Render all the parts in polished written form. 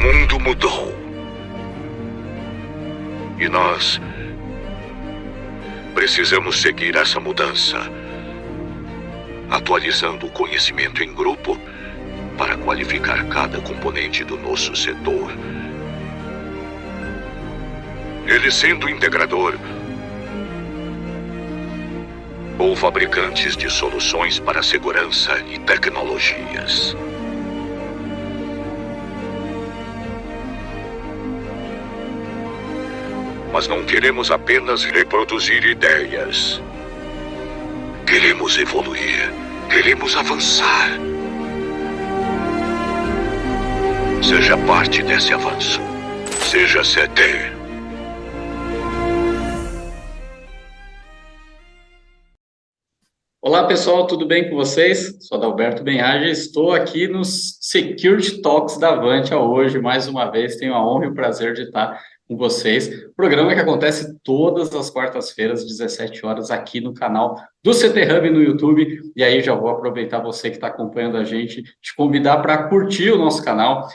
mundo mudou. E nós precisamos seguir essa mudança, atualizando o conhecimento em grupo para qualificar cada componente do nosso setor. Ele sendo integrador ou fabricantes de soluções para segurança e tecnologias. Mas não queremos apenas reproduzir ideias. Queremos evoluir. Queremos avançar. Seja parte desse avanço. Seja CT. Olá pessoal, tudo bem com vocês? Sou Adalberto Benhaja, estou aqui nos Security Talks da Avantia hoje, mais uma vez, tenho a honra e o prazer de estar com vocês. Programa que acontece todas as quartas-feiras, 17 horas, aqui no canal do CT Hub no YouTube. E aí já vou aproveitar você que está acompanhando a gente, te convidar para curtir o nosso canal.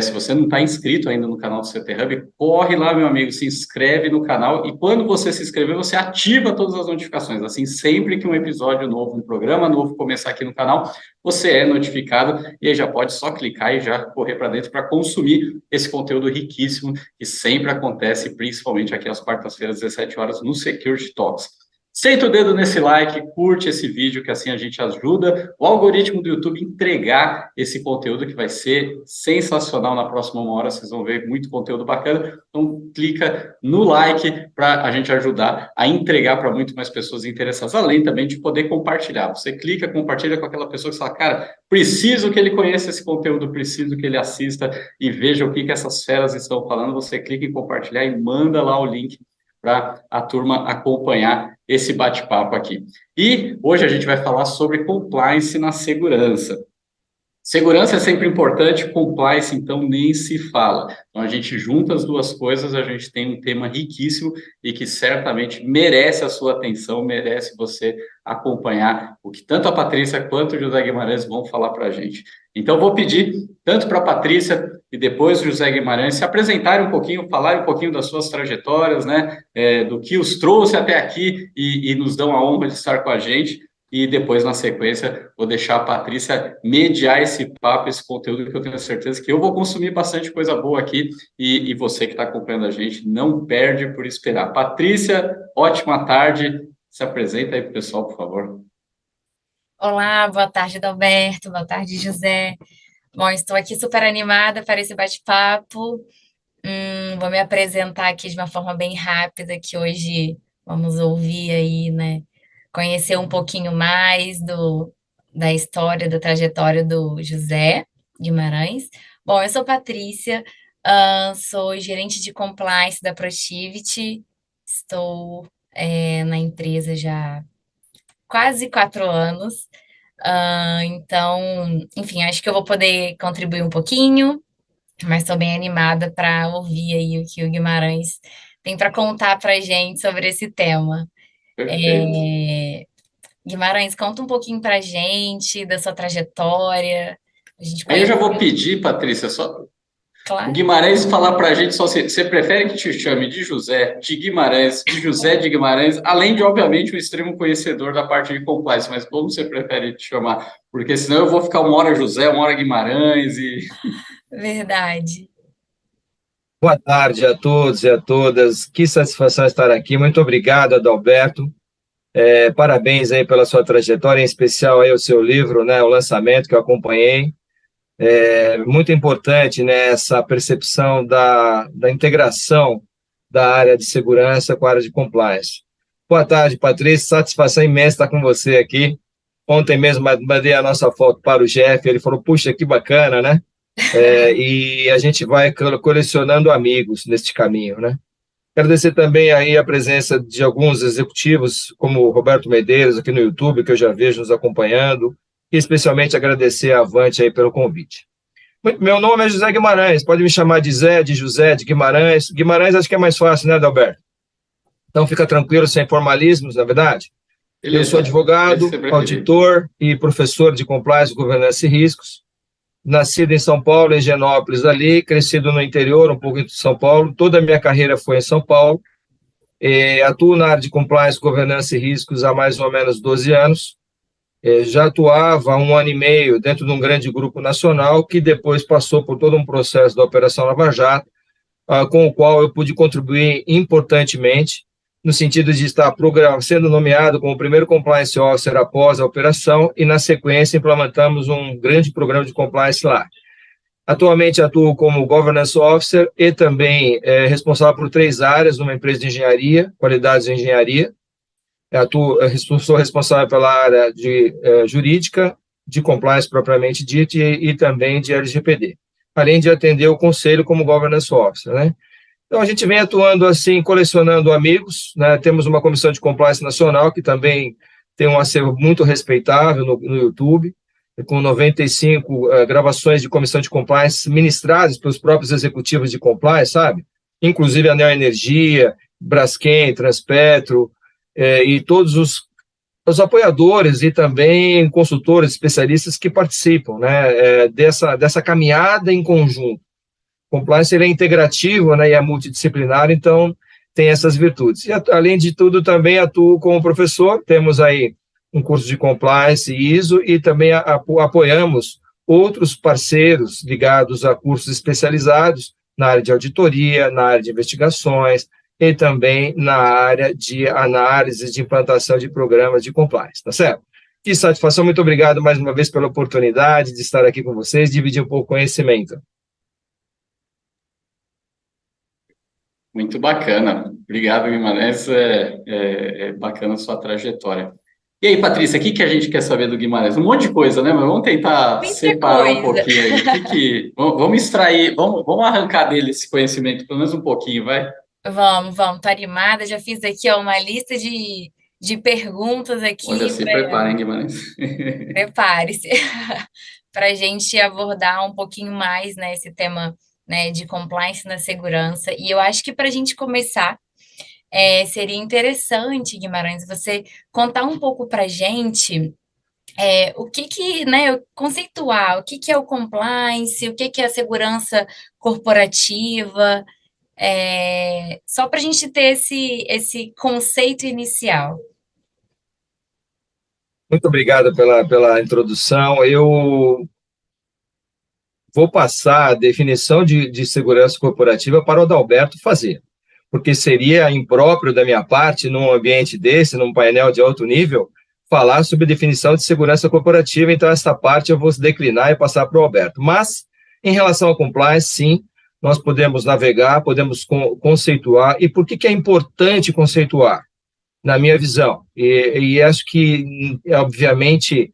Se você não está inscrito ainda no canal do CT Hub, corre lá, meu amigo, se inscreve no canal. E quando você se inscrever, você ativa todas as notificações. Assim, sempre que um episódio novo, um programa novo começar aqui no canal, você é notificado e aí já pode só clicar e já correr para dentro para consumir esse conteúdo riquíssimo que sempre acontece, principalmente aqui às quartas-feiras, 17 horas, no Security Talks. Senta o dedo nesse like, curte esse vídeo, que assim a gente ajuda o algoritmo do YouTube a entregar esse conteúdo que vai ser sensacional na próxima uma hora. Vocês vão ver muito conteúdo bacana. Então, clica no like para a gente ajudar a entregar para muito mais pessoas interessadas, além também de poder compartilhar. Você clica, compartilha com aquela pessoa que fala, cara, preciso que ele conheça esse conteúdo, preciso que ele assista e veja o que essas feras estão falando. Você clica em compartilhar e manda lá o link para a turma acompanhar esse bate-papo aqui. E hoje a gente vai falar sobre compliance na segurança. Segurança é sempre importante, compliance, então, nem se fala. Então, a gente junta as duas coisas, a gente tem um tema riquíssimo e que certamente merece a sua atenção, merece você acompanhar o que tanto a Patrícia quanto o José Guimarães vão falar para a gente. Então, vou pedir tanto para a Patrícia e depois o José Guimarães se apresentarem um pouquinho, falarem um pouquinho das suas trajetórias, né, do que os trouxe até aqui e nos dão a honra de estar com a gente. E depois, na sequência, vou deixar a Patrícia mediar esse papo, esse conteúdo, que eu tenho certeza que eu vou consumir bastante coisa boa aqui e você que está acompanhando a gente não perde por esperar. Patrícia, ótima tarde. Se apresenta aí para o pessoal, por favor. Olá, boa tarde, Adalberto, boa tarde, José. Bom, estou aqui super animada para esse bate-papo. Vou me apresentar aqui de uma forma bem rápida, que hoje vamos ouvir aí, né? Conhecer um pouquinho mais da história, da trajetória do José Guimarães. Bom, eu sou Patrícia, sou gerente de compliance da Protiviti, estou na empresa já quase 4 anos. Então, enfim, acho que eu vou poder contribuir um pouquinho, mas estou bem animada para ouvir aí o que o Guimarães tem para contar para a gente sobre esse tema. Guimarães, conta um pouquinho para a gente da sua trajetória. Aí eu já vou pedir, Patrícia, só Claro. O Guimarães falar para a gente só você prefere que te chame de José, de Guimarães, de José de Guimarães, além de, obviamente, um extremo conhecedor da parte de compliance, mas como você prefere te chamar? Porque senão eu vou ficar uma hora José, uma hora Guimarães e... Verdade. Boa tarde a todos e a todas. Que satisfação estar aqui. Muito obrigado, Adalberto. Parabéns aí pela sua trajetória, em especial aí o seu livro, né, o lançamento que eu acompanhei. Muito importante, né, essa percepção da integração da área de segurança com a área de compliance. Boa tarde, Patrícia. Satisfação imensa estar com você aqui. Ontem mesmo mandei a nossa foto para o Jeff, ele falou, puxa, que bacana, né? E a gente vai colecionando amigos neste caminho, né? Agradecer também aí a presença de alguns executivos, como o Roberto Medeiros, aqui no YouTube, que eu já vejo nos acompanhando, e especialmente agradecer a Avantia aí pelo convite. Meu nome é José Guimarães, pode me chamar de Zé, de José, de Guimarães. Guimarães acho que é mais fácil, né, Adalberto? Então fica tranquilo, sem formalismos, na verdade. Eu sou advogado, auditor e professor de compliance, governança e riscos. nascido em São Paulo, em Higienópolis ali, crescido no interior, um pouco em São Paulo, toda a minha carreira foi em São Paulo, atuo na área de compliance, governança e riscos há mais ou menos 12 anos, já atuava há 1 ano e meio dentro de um grande grupo nacional, que depois passou por todo um processo da Operação Lava Jato, com o qual eu pude contribuir importantemente, no sentido de estar sendo nomeado como o primeiro compliance officer após a operação, e na sequência implementamos um grande programa de compliance lá. Atualmente atuo como governance officer e também responsável por 3 áreas numa empresa de engenharia, qualidades de engenharia. Sou responsável pela área de jurídica, de compliance propriamente dito, e também de LGPD, além de atender o conselho como governance officer, né? Então, a gente vem atuando assim, colecionando amigos, né? Temos uma comissão de compliance nacional, que também tem um acervo muito respeitável no YouTube, com 95 gravações de comissão de compliance ministradas pelos próprios executivos de compliance, sabe? Inclusive a Neo Energia, Braskem, Transpetro, e todos os apoiadores e também consultores, especialistas que participam, né, dessa caminhada em conjunto. Compliance ele é integrativo, né, e é multidisciplinar, então tem essas virtudes. E, além de tudo, também atuo como professor, temos aí um curso de compliance e ISO, e também apoiamos outros parceiros ligados a cursos especializados na área de auditoria, na área de investigações, e também na área de análise de implantação de programas de compliance, tá certo? Que satisfação, muito obrigado mais uma vez pela oportunidade de estar aqui com vocês, dividir um pouco o conhecimento. Muito bacana. Obrigado, Guimarães. É bacana a sua trajetória. E aí, Patrícia, o que a gente quer saber do Guimarães? Um monte de coisa, né? Mas vamos tentar separar um pouquinho aí. Vamos extrair, vamos arrancar dele esse conhecimento, pelo menos um pouquinho, vai? Vamos. Tô animada. Já fiz aqui uma lista de perguntas aqui. Olha, se preparem, Guimarães. Prepare-se para a gente abordar um pouquinho mais, né, esse tema, né, de compliance na segurança. E eu acho que para a gente começar, seria interessante, Guimarães, você contar um pouco para a gente né, conceituar o que é o compliance, o que é a segurança corporativa, só para a gente ter esse conceito inicial. Muito obrigado pela introdução. Eu vou passar a definição de segurança corporativa para o Adalberto fazer, porque seria impróprio da minha parte, num ambiente desse, num painel de alto nível, falar sobre definição de segurança corporativa, então essa parte eu vou declinar e passar para o Alberto. Mas, em relação ao compliance, sim, nós podemos navegar, podemos conceituar. E por que é importante conceituar? Na minha visão, e acho que, obviamente,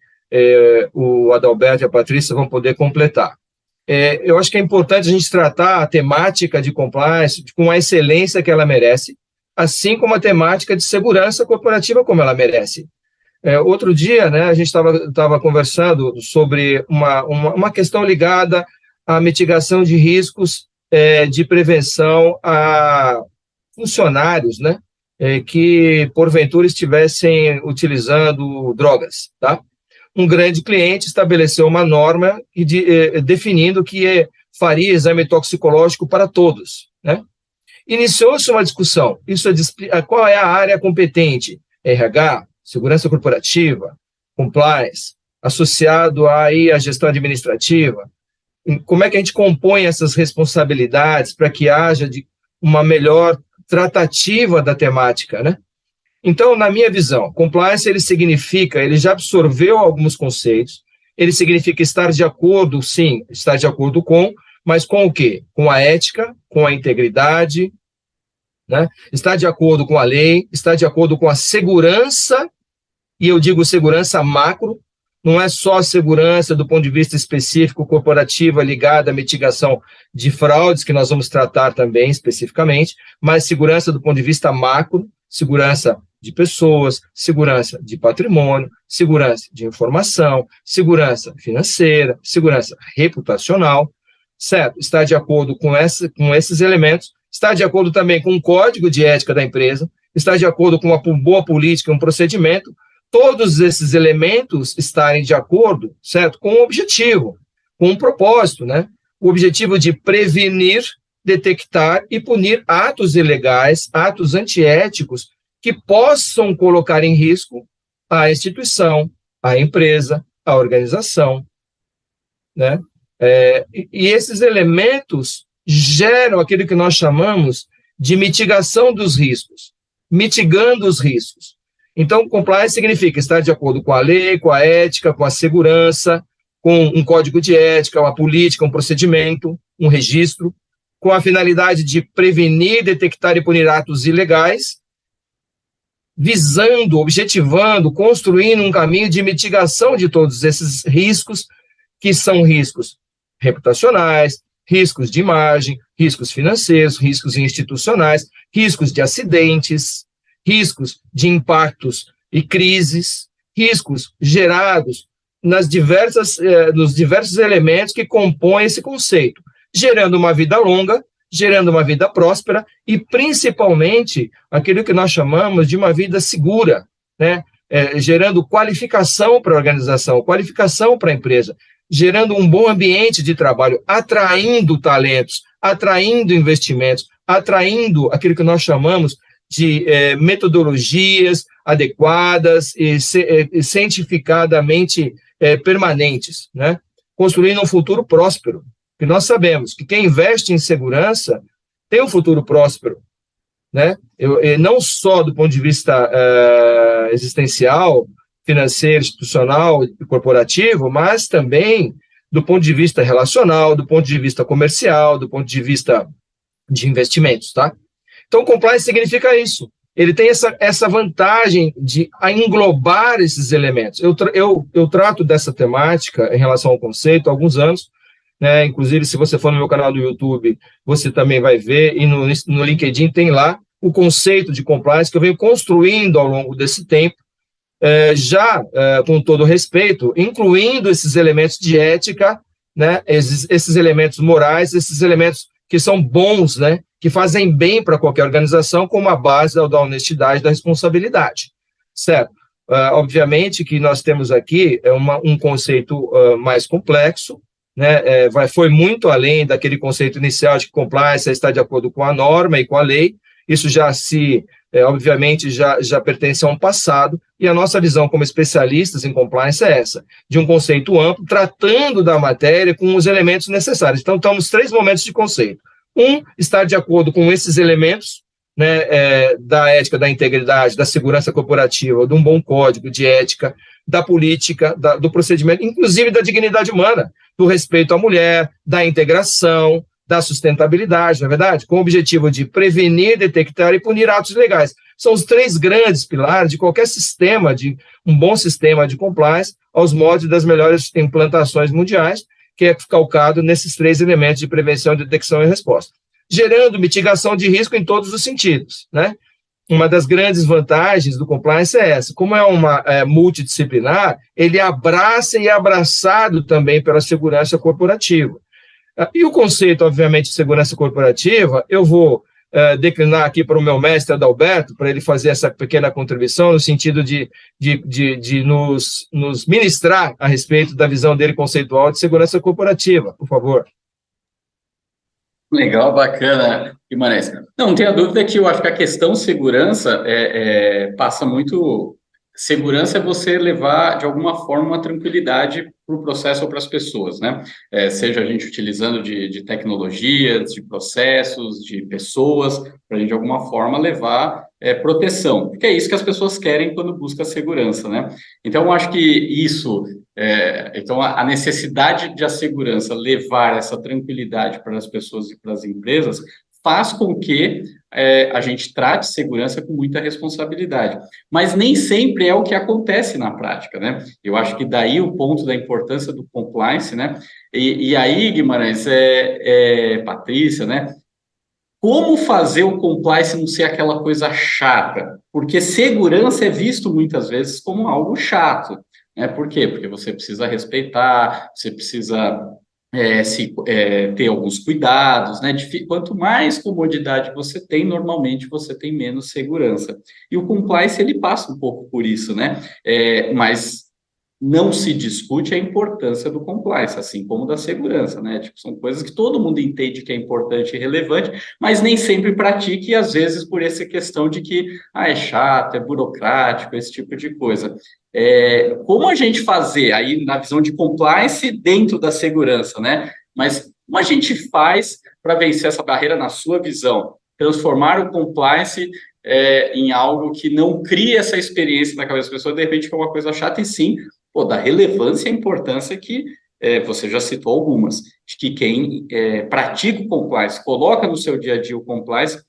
o Adalberto e a Patrícia vão poder completar. Eu acho que é importante a gente tratar a temática de compliance com a excelência que ela merece, assim como a temática de segurança corporativa como ela merece. Outro dia, né, a gente estava conversando sobre uma questão ligada à mitigação de riscos de prevenção a funcionários, né, que, porventura, estivessem utilizando drogas, tá? Um grande cliente estabeleceu uma norma definindo que faria exame toxicológico para todos, né? Iniciou-se uma discussão. Qual é a área competente? RH, segurança corporativa, compliance, associado aí à gestão administrativa. Como é que a gente compõe essas responsabilidades para que haja uma melhor tratativa da temática, né? Então, na minha visão, compliance, ele já absorveu alguns conceitos, ele significa estar de acordo, sim, estar de acordo com, mas com o quê? Com a ética, com a integridade, né? Estar de acordo com a lei, estar de acordo com a segurança, e eu digo segurança macro, não é só segurança do ponto de vista específico, corporativa, ligada à mitigação de fraudes, que nós vamos tratar também especificamente, mas segurança do ponto de vista macro, segurança de pessoas, segurança de patrimônio, segurança de informação, segurança financeira, segurança reputacional, certo? Está de acordo com esses elementos, está de acordo também com o código de ética da empresa, está de acordo com uma boa política, um procedimento, todos esses elementos estarem de acordo, certo? Com o objetivo. com um propósito, né? O objetivo de prevenir, detectar e punir atos ilegais, atos antiéticos que possam colocar em risco a instituição, a empresa, a organização, né? E esses elementos geram aquilo que nós chamamos de mitigação dos riscos, mitigando os riscos. Então, compliance significa estar de acordo com a lei, com a ética, com a segurança, com um código de ética, uma política, um procedimento, um registro, com a finalidade de prevenir, detectar e punir atos ilegais, visando, objetivando, construindo um caminho de mitigação de todos esses riscos, que são riscos reputacionais, riscos de imagem, riscos financeiros, riscos institucionais, riscos de acidentes, riscos de impactos e crises, riscos gerados nos diversos elementos que compõem esse conceito, gerando uma vida longa, gerando uma vida próspera e, principalmente, aquilo que nós chamamos de uma vida segura, né? Gerando qualificação para a organização, qualificação para a empresa, gerando um bom ambiente de trabalho, atraindo talentos, atraindo investimentos, atraindo aquilo que nós chamamos de metodologias adequadas e cientificadamente permanentes, né? Construindo um futuro próspero. Porque nós sabemos que quem investe em segurança tem um futuro próspero, né? Não só do ponto de vista existencial, financeiro, institucional e corporativo, mas também do ponto de vista relacional, do ponto de vista comercial, do ponto de vista de investimentos, tá? Então, compliance significa isso. Ele tem essa vantagem de englobar esses elementos. Eu trato dessa temática em relação ao conceito há alguns anos, né? Inclusive, se você for no meu canal do YouTube, você também vai ver, e no LinkedIn tem lá o conceito de compliance que eu venho construindo ao longo desse tempo, com todo respeito, incluindo esses elementos de ética, né? Esses elementos morais, esses elementos que são bons, né? Que fazem bem para qualquer organização, como a base da honestidade e da responsabilidade, certo? Obviamente que nós temos aqui um conceito mais complexo, né? Foi muito além daquele conceito inicial de que compliance é estar de acordo com a norma e com a lei. Isso obviamente, já pertence a um passado, e a nossa visão como especialistas em compliance é essa, de um conceito amplo, tratando da matéria com os elementos necessários. Então, temos 3 momentos de conceito. Estar de acordo com esses elementos, né, da ética, da integridade, da segurança corporativa, de um bom código de ética, da política, do procedimento, inclusive da dignidade humana, do respeito à mulher, da integração, da sustentabilidade, não é verdade? Com o objetivo de prevenir, detectar e punir atos ilegais. São os 3 grandes pilares de qualquer sistema, de um bom sistema de compliance, aos moldes das melhores implantações mundiais, que é calcado nesses 3 elementos de prevenção, detecção e resposta, gerando mitigação de risco em todos os sentidos, né? Uma das grandes vantagens do compliance é essa. Como é uma multidisciplinar, ele abraça e é abraçado também pela segurança corporativa. E o conceito, obviamente, de segurança corporativa, eu vou declinar aqui para o meu mestre Adalberto, para ele fazer essa pequena contribuição, no sentido de nos ministrar a respeito da visão dele conceitual de segurança corporativa, por favor. Legal, bacana, Guimarães. Não tenha dúvida que eu acho que a questão segurança passa muito... Segurança é você levar, de alguma forma, uma tranquilidade para o processo ou para as pessoas, né? Seja a gente utilizando de tecnologias, de processos, de pessoas, para a gente, de alguma forma, levar proteção, porque é isso que as pessoas querem quando buscam segurança, né? Então, eu acho que isso... então, a necessidade de a segurança levar essa tranquilidade para as pessoas e para as empresas faz com que a gente trate segurança com muita responsabilidade. Mas nem sempre é o que acontece na prática, né? Eu acho que daí o ponto da importância do compliance, né? E aí, Guimarães, Patrícia, né? Como fazer o compliance não ser aquela coisa chata? Porque segurança é visto muitas vezes como algo chato, né? Por quê? Porque você precisa respeitar, você precisa... ter alguns cuidados, né? Quanto mais comodidade você tem, normalmente você tem menos segurança. E o compliance, ele passa um pouco por isso, né? Mas não se discute a importância do compliance, assim como da segurança, né? Tipo, são coisas que todo mundo entende que é importante e relevante, mas nem sempre pratica, e às vezes por essa questão de que é chato, é burocrático, esse tipo de coisa. Como a gente fazer aí na visão de compliance dentro da segurança, né? Mas como a gente faz para vencer essa barreira na sua visão? Transformar o compliance em algo que não cria essa experiência na cabeça das pessoas, de repente, que é uma coisa chata, e sim, da relevância e importância que você já citou algumas, de que quem pratica o compliance, coloca no seu dia a dia o compliance,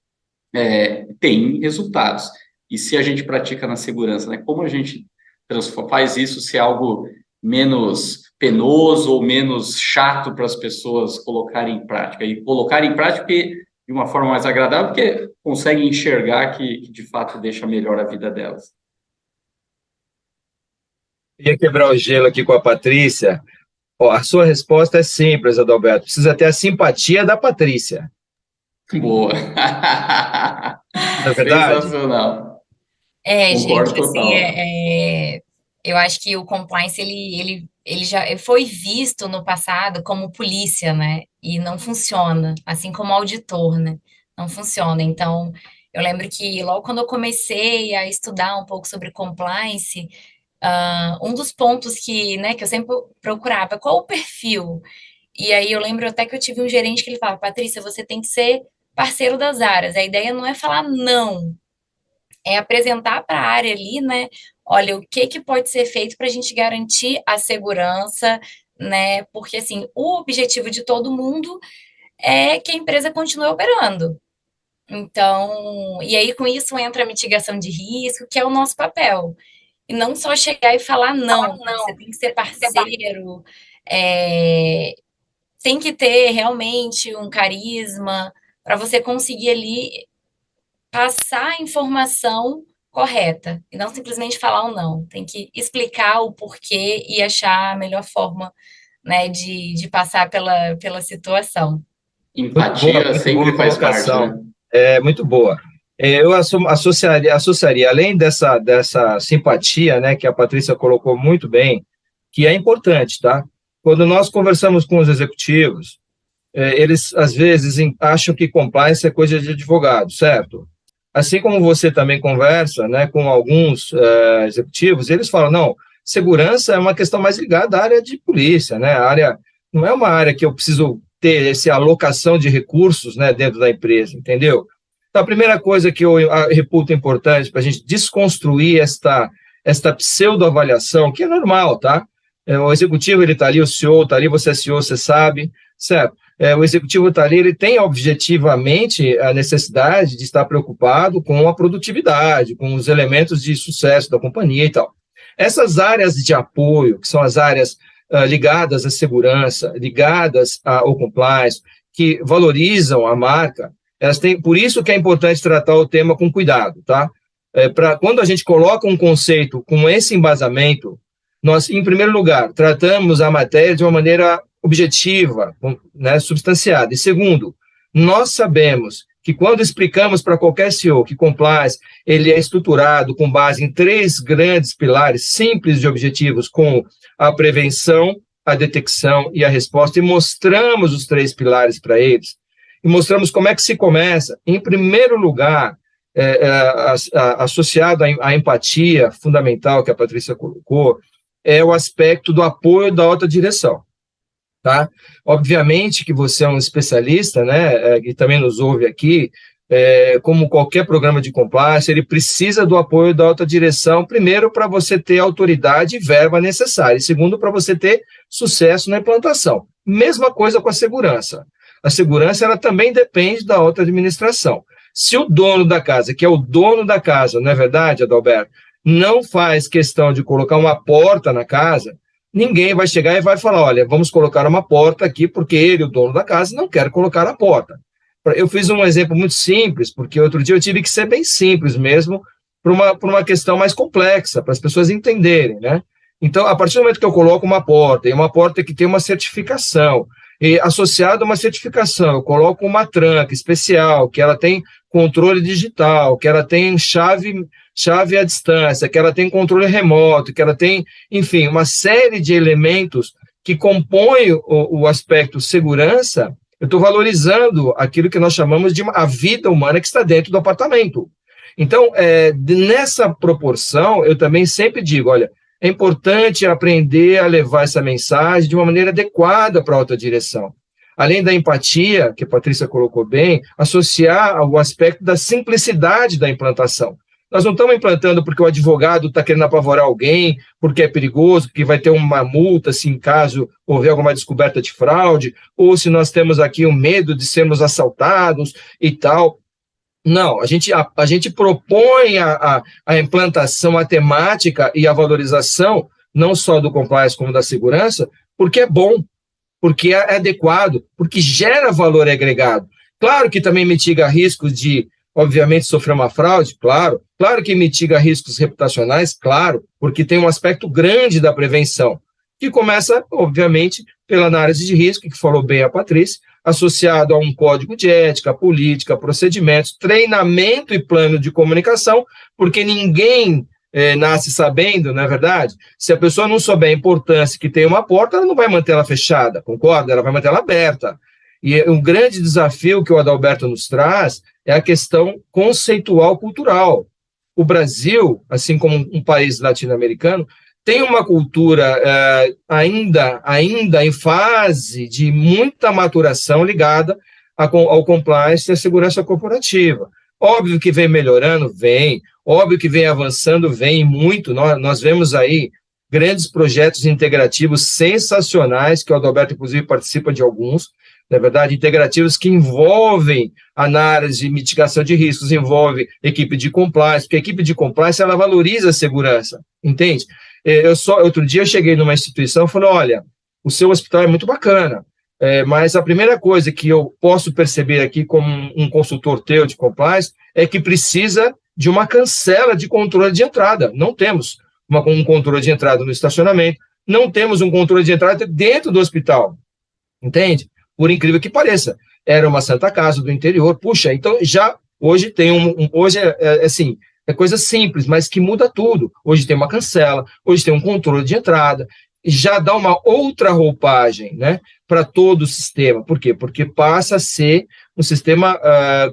tem resultados. E se a gente pratica na segurança, né, como a gente faz isso ser algo menos penoso ou menos chato para as pessoas colocarem em prática? E colocar em prática de uma forma mais agradável, porque conseguem enxergar que de fato deixa melhor a vida delas. Ia quebrar o gelo aqui com a Patrícia. A sua resposta é simples, Adalberto. Precisa ter a simpatia da Patrícia. Boa. Não é verdade? Sensacional. Gente, Concordo total. assim, eu acho que o compliance, ele já foi visto no passado como polícia, né? E não funciona, assim como auditor, né? Não funciona. Então, eu lembro que logo quando eu comecei a estudar um pouco sobre compliance, um dos pontos que eu sempre procurava, qual o perfil? E aí eu lembro até que eu tive um gerente que ele falava, Patrícia, você tem que ser parceiro das áreas. A ideia não é falar não, é apresentar para a área ali, né? Olha, o que pode ser feito para a gente garantir a segurança, né? Porque assim, o objetivo de todo mundo é que a empresa continue operando. Então, e aí com isso entra a mitigação de risco, que é o nosso papel. E não só chegar e falar não, você tem que ser parceiro, tem que ter realmente um carisma para você conseguir ali passar a informação correta e não simplesmente falar um não. Tem que explicar o porquê e achar a melhor forma, né, de passar pela situação. Empatia sempre faz parte, né? Muito boa. Eu associaria, além dessa simpatia, né, que a Patrícia colocou muito bem, que é importante, tá? Quando nós conversamos com os executivos, eles, às vezes, acham que compliance é coisa de advogado, certo? Assim como você também conversa, né, com alguns executivos, eles falam, não, segurança é uma questão mais ligada à área de polícia, né? A área não é uma área que eu preciso ter essa alocação de recursos, né, dentro da empresa, entendeu? Então, a primeira coisa que eu reputo importante para a gente desconstruir esta pseudo-avaliação, que é normal, tá? O executivo, ele está ali, o CEO está ali, você é CEO, você sabe, certo? O executivo está ali, ele tem objetivamente a necessidade de estar preocupado com a produtividade, com os elementos de sucesso da companhia e tal. Essas áreas de apoio, que são as áreas ligadas à segurança, ligadas ao compliance, que valorizam a marca, elas têm, por isso que é importante tratar o tema com cuidado, tá? Quando a gente coloca um conceito com esse embasamento, nós, em primeiro lugar, tratamos a matéria de uma maneira objetiva, né, substanciada. E segundo, nós sabemos que quando explicamos para qualquer CEO que compliance, ele é estruturado com base em 3 grandes pilares simples de objetivos, com a prevenção, a detecção e a resposta, e mostramos os 3 pilares para eles, e mostramos como é que se começa. Em primeiro lugar, associado à empatia fundamental que a Patrícia colocou, é o aspecto do apoio da alta direção, tá? Obviamente que você é um especialista, né, que também nos ouve aqui, como qualquer programa de compliance, ele precisa do apoio da alta direção, primeiro, para você ter autoridade e verba necessária, e segundo, para você ter sucesso na implantação. Mesma coisa com a segurança. A segurança, ela também depende da alta administração. Se o dono da casa, que é o dono da casa, não é verdade, Adalberto, não faz questão de colocar uma porta na casa, ninguém vai chegar e vai falar, olha, vamos colocar uma porta aqui, porque ele, o dono da casa, não quer colocar a porta. Eu fiz um exemplo muito simples, porque outro dia eu tive que ser bem simples mesmo, por uma questão mais complexa, para as pessoas entenderem, né? Então, a partir do momento que eu coloco uma porta, e uma porta que tem uma certificação, e associado a uma certificação, eu coloco uma tranca especial, que ela tem controle digital, que ela tem chave à distância, que ela tem controle remoto, que ela tem, enfim, uma série de elementos que compõem o aspecto segurança. Eu estou valorizando aquilo que nós chamamos de a vida humana que está dentro do apartamento. Então, nessa proporção, eu também sempre digo, olha, é importante aprender a levar essa mensagem de uma maneira adequada para a alta direção. Além da empatia, que a Patrícia colocou bem, associar ao aspecto da simplicidade da implantação. Nós não estamos implantando porque o advogado está querendo apavorar alguém, porque é perigoso, porque vai ter uma multa se em caso houver alguma descoberta de fraude, ou se nós temos aqui o medo de sermos assaltados e tal. Não, a gente propõe a implantação, a temática e a valorização, não só do compliance como da segurança, porque é bom, porque é adequado, porque gera valor agregado. Claro que também mitiga riscos de, obviamente, sofrer uma fraude, claro que mitiga riscos reputacionais, claro, porque tem um aspecto grande da prevenção, que começa, obviamente, pela análise de risco, que falou bem a Patrícia, associado a um código de ética, política, procedimentos, treinamento e plano de comunicação, porque ninguém nasce sabendo, não é verdade? Se a pessoa não souber a importância que tem uma porta, ela não vai manter ela fechada, concorda? Ela vai manter ela aberta. E um grande desafio que o Adalberto nos traz é a questão conceitual cultural. O Brasil, assim como um país latino-americano, tem uma cultura ainda em fase de muita maturação ligada ao compliance e à segurança corporativa. Óbvio que vem melhorando, vem. Óbvio que vem avançando, vem muito. Nós vemos aí grandes projetos integrativos sensacionais, que o Adalberto, inclusive, participa de alguns, na verdade, integrativos que envolvem análise e mitigação de riscos, envolve equipe de compliance, porque a equipe de compliance, ela valoriza a segurança, entende? Outro dia eu cheguei numa instituição e falei, olha, o seu hospital é muito bacana, mas a primeira coisa que eu posso perceber aqui como um consultor teu de compliance é que precisa de uma cancela de controle de entrada. Não temos um controle de entrada no estacionamento, não temos um controle de entrada dentro do hospital, entende? Por incrível que pareça, era uma Santa Casa do interior, puxa, então já hoje tem hoje assim, é coisa simples, mas que muda tudo. Hoje tem uma cancela, hoje tem um controle de entrada, já dá uma outra roupagem, né, para todo o sistema. Por quê? Porque passa a ser um sistema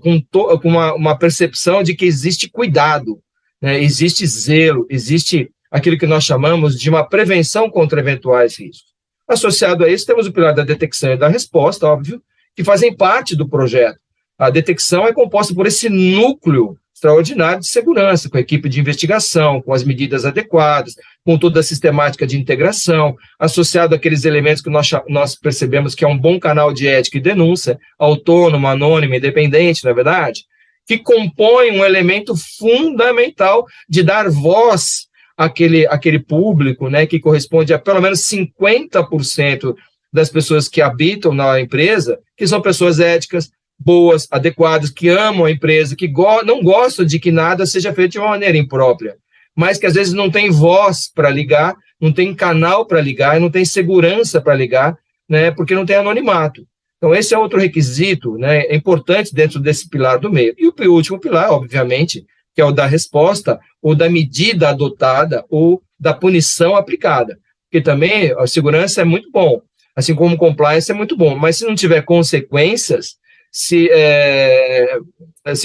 com uma percepção de que existe cuidado, né, existe zelo, existe aquilo que nós chamamos de uma prevenção contra eventuais riscos. Associado a isso, temos o pilar da detecção e da resposta, óbvio, que fazem parte do projeto. A detecção é composta por esse núcleo extraordinário de segurança, com a equipe de investigação, com as medidas adequadas, com toda a sistemática de integração, associado àqueles elementos que nós percebemos que é um bom canal de ética e denúncia, autônomo, anônimo, independente, não é verdade? Que compõe um elemento fundamental de dar voz àquele público, né, que corresponde a pelo menos 50% das pessoas que habitam na empresa, que são pessoas éticas, boas, adequadas, que amam a empresa, que não gostam de que nada seja feito de uma maneira imprópria, mas que às vezes não tem voz para ligar, não tem canal para ligar, não tem segurança para ligar, né, porque não tem anonimato. Então, esse é outro requisito, né, importante dentro desse pilar do meio. E o último pilar, obviamente, que é o da resposta, ou da medida adotada, ou da punição aplicada. Porque também a segurança é muito bom, assim como o compliance é muito bom, mas se não tiver consequências, se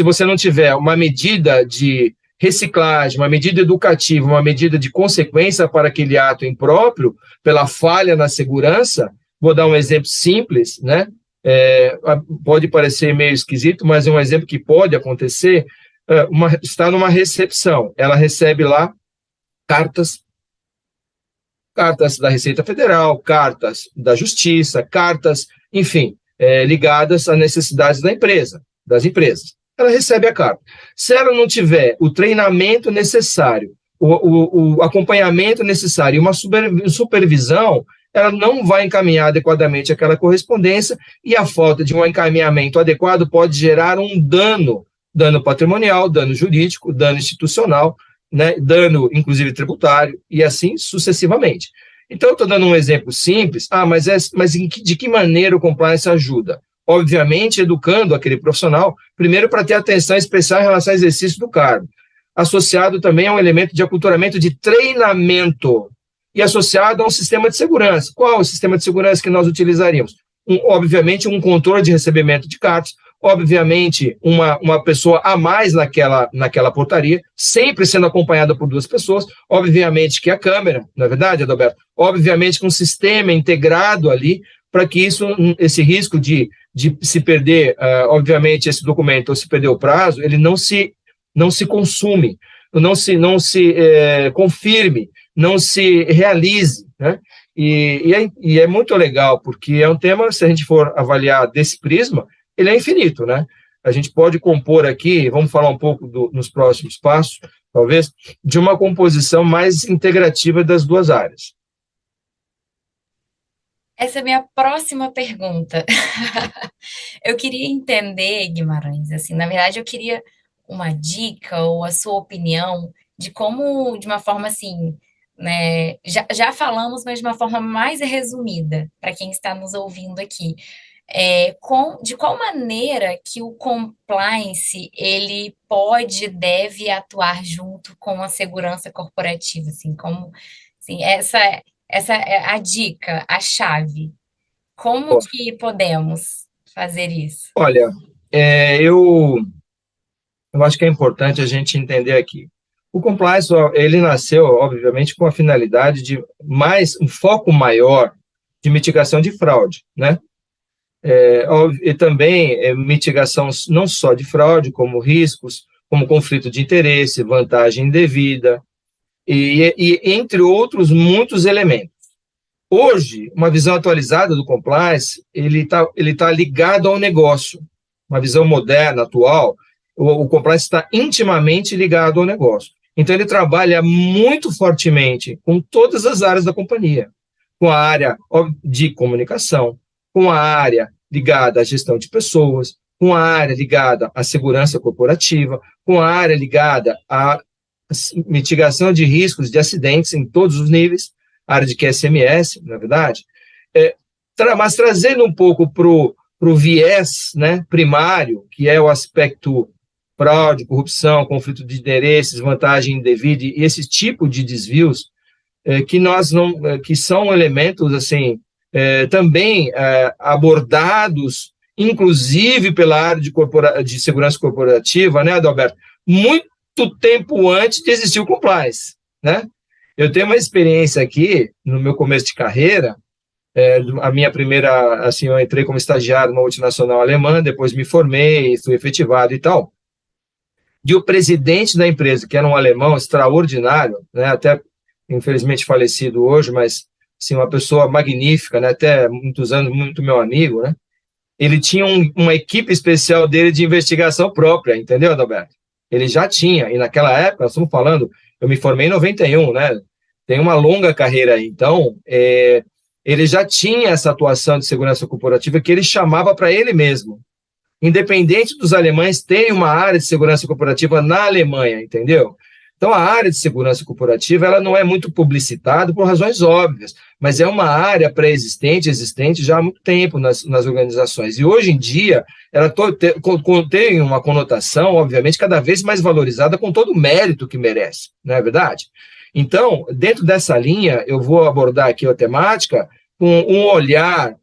você não tiver uma medida de reciclagem, uma medida educativa, uma medida de consequência para aquele ato impróprio, pela falha na segurança, vou dar um exemplo simples, né? Pode parecer meio esquisito, mas é um exemplo que pode acontecer. Está numa recepção, ela recebe lá cartas da Receita Federal, cartas da Justiça, cartas, enfim, ligadas a necessidades das empresas. Ela recebe a carta. Se ela não tiver o treinamento necessário, o acompanhamento necessário e uma supervisão, ela não vai encaminhar adequadamente aquela correspondência, e a falta de um encaminhamento adequado pode gerar um dano patrimonial, dano jurídico, dano institucional, né, dano, inclusive, tributário, e assim sucessivamente. Então, eu estou dando um exemplo simples, de que maneira o compliance ajuda? Obviamente, educando aquele profissional, primeiro para ter atenção especial em relação ao exercício do cargo, associado também a um elemento de aculturamento de treinamento e associado a um sistema de segurança. Qual é o sistema de segurança que nós utilizaríamos? Obviamente, um controle de recebimento de cartas, obviamente, uma pessoa a mais naquela portaria, sempre sendo acompanhada por 2 pessoas, obviamente que a câmera, não é verdade, Adalberto? Obviamente que um sistema integrado ali, para que esse risco de se perder, obviamente, esse documento, ou se perder o prazo, ele não se consume, não se confirme, não se realize, né? E é muito legal, porque é um tema, se a gente for avaliar desse prisma, ele é infinito, né? A gente pode compor aqui, vamos falar um pouco nos próximos passos, talvez, de uma composição mais integrativa das 2 áreas. Essa é a minha próxima pergunta. Eu queria entender, Guimarães, assim, na verdade eu queria uma dica ou a sua opinião de como, de uma forma assim, né, já falamos, mas de uma forma mais resumida, para quem está nos ouvindo aqui. De qual maneira que o compliance ele pode, deve atuar junto com a segurança corporativa, assim, como, assim, essa é a dica, a chave. Como que podemos fazer isso? Olha, eu acho que é importante a gente entender aqui. O compliance, ele nasceu, obviamente, com a finalidade de um foco maior de mitigação de fraude, né? E também mitigação não só de fraude, como riscos, como conflito de interesse, vantagem indevida, e entre outros muitos elementos. Hoje, uma visão atualizada do compliance, ele tá ligado ao negócio. Uma visão moderna, atual, o compliance está intimamente ligado ao negócio. Então, ele trabalha muito fortemente com todas as áreas da companhia, com a área de comunicação, com a área ligada à gestão de pessoas, com a área ligada à segurança corporativa, com a área ligada à mitigação de riscos de acidentes em todos os níveis, a área de QSMS, na verdade, mas trazendo um pouco para o viés, né, primário, que é o aspecto fraude, corrupção, conflito de interesses, vantagem indevida e esse tipo de desvios, que são elementos assim também abordados, inclusive pela área de segurança corporativa, né, Adalberto? Muito tempo antes de existir o compliance, né? Eu tenho uma experiência aqui, no meu começo de carreira, a minha primeira, assim, eu entrei como estagiário numa multinacional alemã, depois me formei, fui efetivado e tal, de o presidente da empresa, que era um alemão extraordinário, né, até infelizmente falecido hoje, mas assim, uma pessoa magnífica, né, até muitos anos, muito meu amigo, né, ele tinha uma equipe especial dele de investigação própria, entendeu, Adalberto? Ele já tinha, e naquela época, nós estamos falando, eu me formei em 91, né, tem uma longa carreira aí, então, ele já tinha essa atuação de segurança corporativa que ele chamava para ele mesmo. Independente dos alemães, tem uma área de segurança corporativa na Alemanha, entendeu? Então, a área de segurança corporativa ela não é muito publicitada por razões óbvias, mas é uma área pré-existente, existente já há muito tempo nas organizações. E hoje em dia, ela tem uma conotação, obviamente, cada vez mais valorizada com todo o mérito que merece, não é verdade? Então, dentro dessa linha, eu vou abordar aqui a temática com um olhar,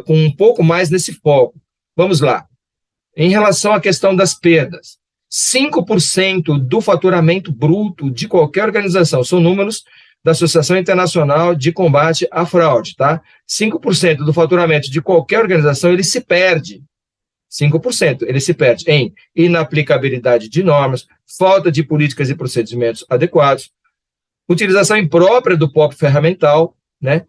com um pouco mais nesse foco. Vamos lá. Em relação à questão das perdas, 5% do faturamento bruto de qualquer organização, são números da Associação Internacional de Combate à Fraude, tá? 5% do faturamento de qualquer organização, ele se perde. 5%, ele se perde em inaplicabilidade de normas, falta de políticas e procedimentos adequados, utilização imprópria do próprio ferramental, né?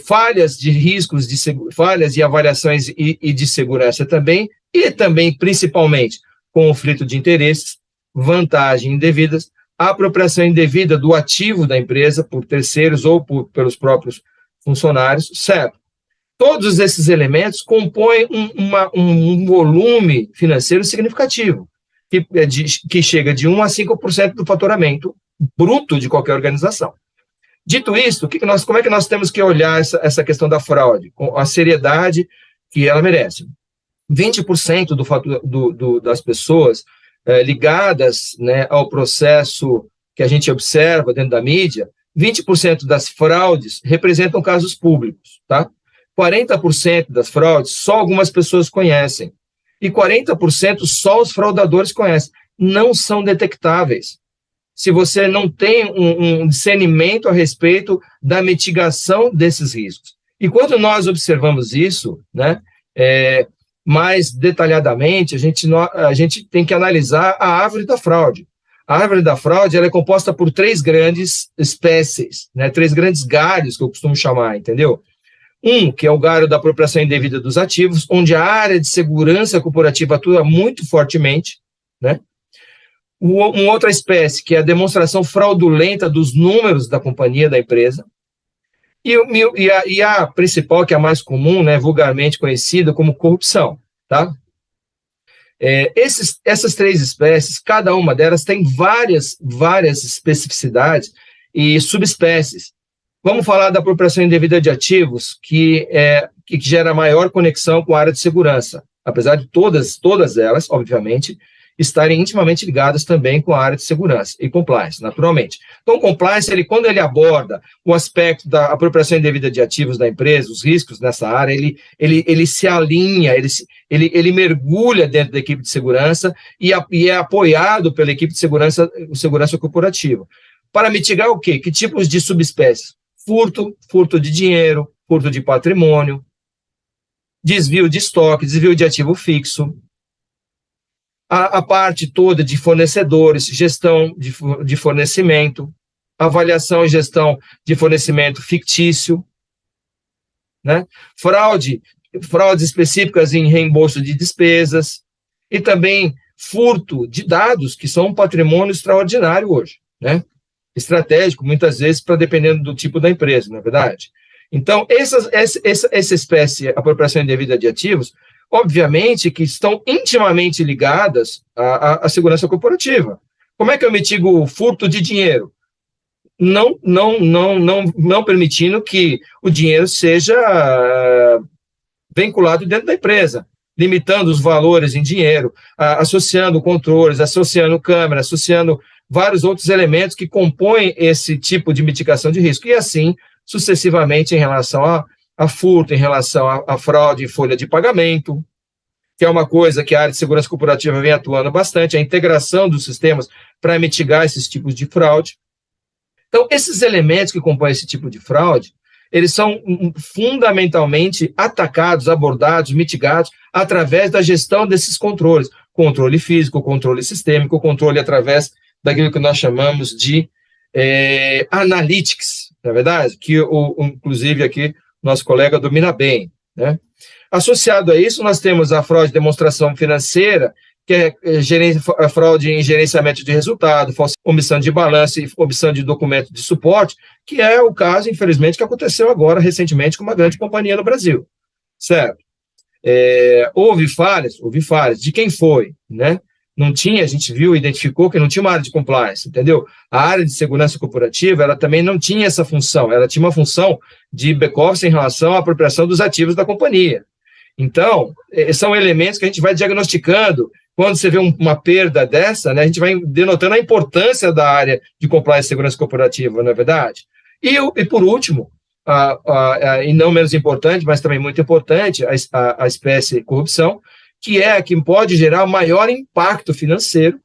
Falhas de riscos, falhas e avaliações e de segurança também, e também, principalmente, conflito de interesses, vantagem indevidas, apropriação indevida do ativo da empresa por terceiros ou pelos próprios funcionários, certo? Todos esses elementos compõem um volume financeiro significativo, que chega de 1 a 5% do faturamento bruto de qualquer organização. Dito isso, como é que nós temos que olhar essa questão da fraude? Com a seriedade que ela merece. 20% das pessoas ligadas, né, ao processo que a gente observa dentro da mídia, 20% das fraudes representam casos públicos, tá? 40% das fraudes só algumas pessoas conhecem. E 40% só os fraudadores conhecem. Não são detectáveis. Se você não tem um discernimento a respeito da mitigação desses riscos. E quando nós observamos isso, né, mais detalhadamente, a gente tem que analisar a árvore da fraude. A árvore da fraude ela é composta por 3 grandes espécies, né, 3 grandes galhos, que eu costumo chamar, entendeu? Que é o galho da apropriação indevida dos ativos, onde a área de segurança corporativa atua muito fortemente, né? Uma outra espécie, que é a demonstração fraudulenta dos números da companhia, da empresa, e a principal, que é a mais comum, né, vulgarmente conhecida como corrupção, tá? Essas 3 espécies, cada uma delas tem várias especificidades e subespécies. Vamos falar da apropriação indevida de ativos, que gera maior conexão com a área de segurança, apesar de todas elas, obviamente, estarem intimamente ligadas também com a área de segurança e compliance, naturalmente. Então, o compliance, quando ele aborda o aspecto da apropriação indevida de ativos da empresa, os riscos nessa área, ele se alinha, ele mergulha dentro da equipe de segurança e é apoiado pela equipe de segurança corporativa. Para mitigar o quê? Que tipos de subespécies? Furto de dinheiro, furto de patrimônio, desvio de estoque, desvio de ativo fixo, a parte toda de fornecedores, gestão de fornecimento, avaliação e gestão de fornecimento fictício, né? Fraudes específicas em reembolso de despesas e também furto de dados, que são um patrimônio extraordinário hoje, né? Estratégico, muitas vezes, dependendo do tipo da empresa, não é verdade? Então, essa espécie, apropriação indevida de ativos, obviamente que estão intimamente ligadas à segurança corporativa. Como é que eu mitigo o furto de dinheiro? Não permitindo que o dinheiro seja vinculado dentro da empresa, limitando os valores em dinheiro, associando controles, associando câmeras, associando vários outros elementos que compõem esse tipo de mitigação de risco, e assim, sucessivamente, em relação a furto, em relação a fraude em folha de pagamento, que é uma coisa que a área de segurança corporativa vem atuando bastante, a integração dos sistemas para mitigar esses tipos de fraude. Então, esses elementos que compõem esse tipo de fraude, eles são fundamentalmente atacados, abordados, mitigados através da gestão desses controles, controle físico, controle sistêmico, controle através daquilo que nós chamamos de analytics, na verdade, que inclusive aqui nosso colega domina bem, né? Associado a isso, nós temos a fraude de demonstração financeira, que é a fraude em gerenciamento de resultado, omissão de balanço e omissão de documento de suporte, que é o caso, infelizmente, que aconteceu agora, recentemente, com uma grande companhia no Brasil, certo? Houve falhas, de quem foi, né? Não tinha, a gente viu, identificou que não tinha uma área de compliance, entendeu? A área de segurança corporativa, ela também não tinha essa função, ela tinha uma função de back-office em relação à apropriação dos ativos da companhia. Então, são elementos que a gente vai diagnosticando. Quando você vê uma perda dessa, né, a gente vai denotando a importância da área de compliance e segurança corporativa, não é verdade? E por último, e não menos importante, mas também muito importante, a espécie corrupção, que é a que pode gerar maior impacto financeiro,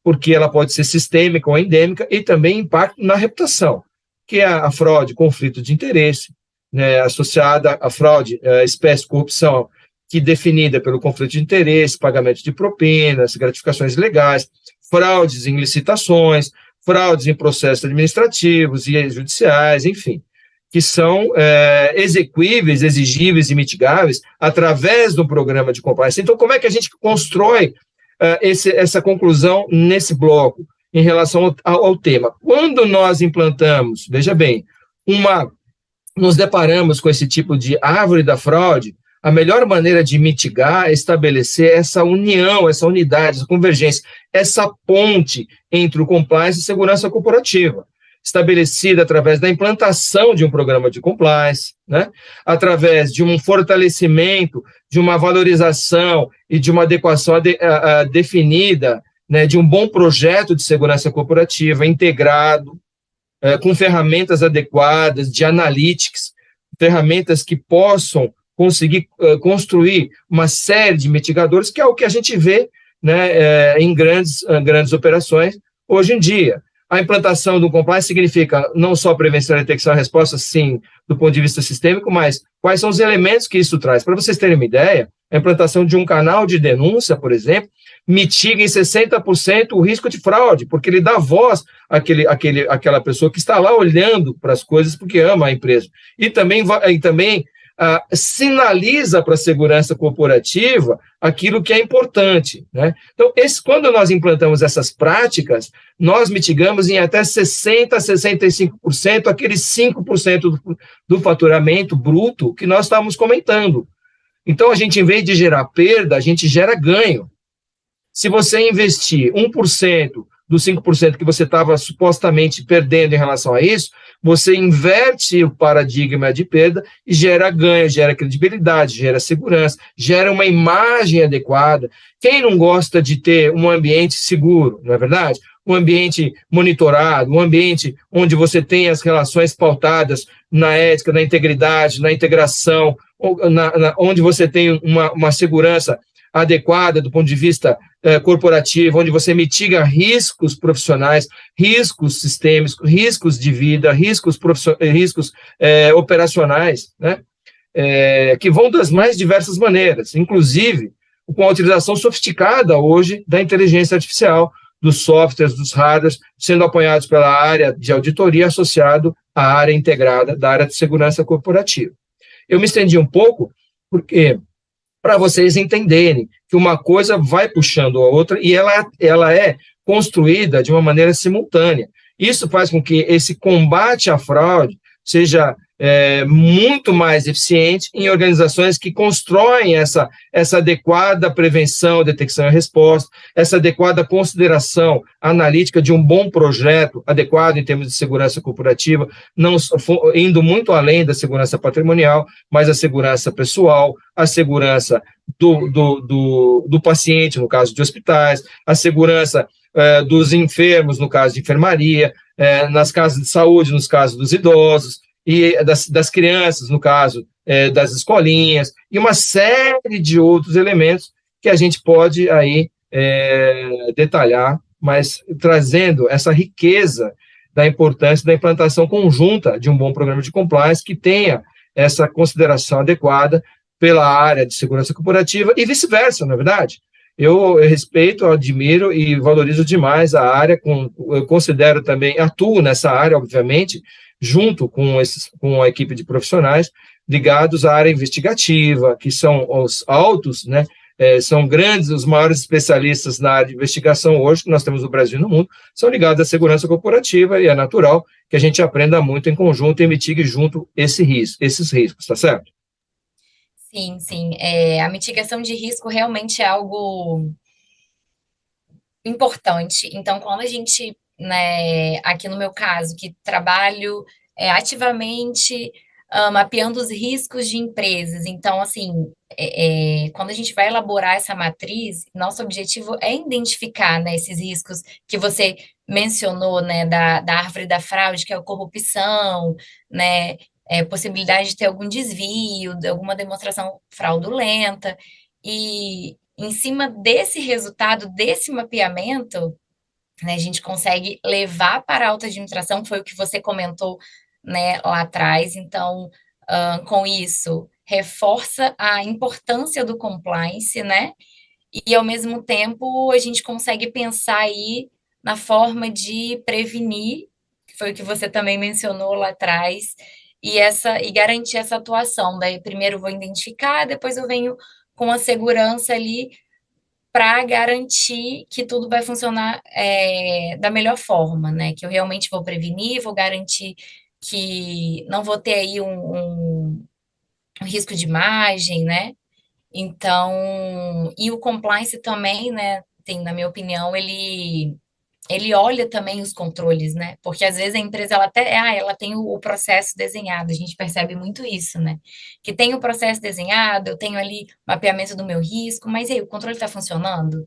porque ela pode ser sistêmica ou endêmica, e também impacto na reputação, que é a fraude, conflito de interesse, né, associada à fraude, espécie de corrupção, que é definida pelo conflito de interesse, pagamento de propinas, gratificações legais, fraudes em licitações, fraudes em processos administrativos e judiciais, enfim, que são exequíveis, exigíveis e mitigáveis através do programa de compliance. Então, como é que a gente constrói essa conclusão nesse bloco em relação ao tema? Quando nós implantamos, veja bem, nos deparamos com esse tipo de árvore da fraude, a melhor maneira de mitigar é estabelecer essa união, essa unidade, essa convergência, essa ponte entre o compliance e segurança corporativa. estabelecida através da implantação de um programa de compliance, né? Através de um fortalecimento, de uma valorização e de uma adequação definida, né, de um bom projeto de segurança corporativa integrado, com ferramentas adequadas, de analytics, ferramentas que possam conseguir construir uma série de mitigadores, que é o que a gente vê, né, em grandes operações hoje em dia. A implantação do compliance significa não só prevenção, detecção e resposta, sim, do ponto de vista sistêmico, mas quais são os elementos que isso traz. Para vocês terem uma ideia, a implantação de um canal de denúncia, por exemplo, mitiga em 60% o risco de fraude, porque ele dá voz àquela pessoa que está lá olhando para as coisas porque ama a empresa. E também sinaliza para a segurança corporativa aquilo que é importante, né? Então, quando nós implantamos essas práticas, nós mitigamos em até 60% a 65% aqueles 5% do faturamento bruto que nós estávamos comentando. Então, a gente, em vez de gerar perda, a gente gera ganho. Se você investir 1% dos 5% que você estava supostamente perdendo em relação a isso, você inverte o paradigma de perda e gera ganho, gera credibilidade, gera segurança, gera uma imagem adequada. Quem não gosta de ter um ambiente seguro, não é verdade? Um ambiente monitorado, um ambiente onde você tem as relações pautadas na ética, na integridade, na integração, onde você tem uma segurança adequada do ponto de vista corporativo, onde você mitiga riscos profissionais, riscos sistêmicos, riscos de vida, riscos operacionais, né? Que vão das mais diversas maneiras, inclusive com a utilização sofisticada hoje da inteligência artificial, dos softwares, dos hardwares, sendo apoiados pela área de auditoria associado à área integrada da área de segurança corporativa. Eu me estendi um pouco porque para vocês entenderem que uma coisa vai puxando a outra e ela é construída de uma maneira simultânea. Isso faz com que esse combate à fraude seja muito mais eficiente em organizações que constroem essa adequada prevenção, detecção e resposta, essa adequada consideração analítica de um bom projeto adequado em termos de segurança corporativa, não indo muito além da segurança patrimonial, mas a segurança pessoal, a segurança do paciente, no caso de hospitais, a segurança dos enfermos, no caso de enfermaria, nas casas de saúde, nos casos dos idosos, e das crianças, no caso das escolinhas, e uma série de outros elementos que a gente pode aí detalhar, mas trazendo essa riqueza da importância da implantação conjunta de um bom programa de compliance que tenha essa consideração adequada pela área de segurança corporativa e vice-versa, na verdade. Eu respeito, admiro e valorizo demais a área, eu considero também, atuo nessa área, obviamente, junto com a equipe de profissionais ligados à área investigativa, que são os autos, né? São grandes, os maiores especialistas na área de investigação hoje, que nós temos no Brasil e no mundo, são ligados à segurança corporativa, e é natural que a gente aprenda muito em conjunto e mitigue junto esses riscos, tá certo? Sim, sim. A mitigação de risco realmente é algo importante. Então, quando a gente, né, aqui no meu caso, que trabalho ativamente mapeando os riscos de empresas, então, assim, quando a gente vai elaborar essa matriz, nosso objetivo é identificar, né, esses riscos que você mencionou, né, da árvore da fraude, que é a corrupção, né, possibilidade de ter algum desvio, de alguma demonstração fraudulenta, e em cima desse resultado, desse mapeamento, né, a gente consegue levar para a alta administração, foi o que você comentou, né, lá atrás. Então, com isso, reforça a importância do compliance, né? E, ao mesmo tempo, a gente consegue pensar aí na forma de prevenir, que foi o que você também mencionou lá atrás, e garantir essa atuação. Daí, primeiro eu vou identificar, depois eu venho com a segurança ali para garantir que tudo vai funcionar da melhor forma, né? Que eu realmente vou prevenir, vou garantir que não vou ter aí um risco de imagem, né? Então, e o compliance também, né? Tem, na minha opinião, ele ele olha também os controles, né? Porque às vezes a empresa ela até, ela tem o processo desenhado, a gente percebe muito isso, né? Que tem o processo desenhado, eu tenho ali mapeamento do meu risco, mas e aí, o controle está funcionando?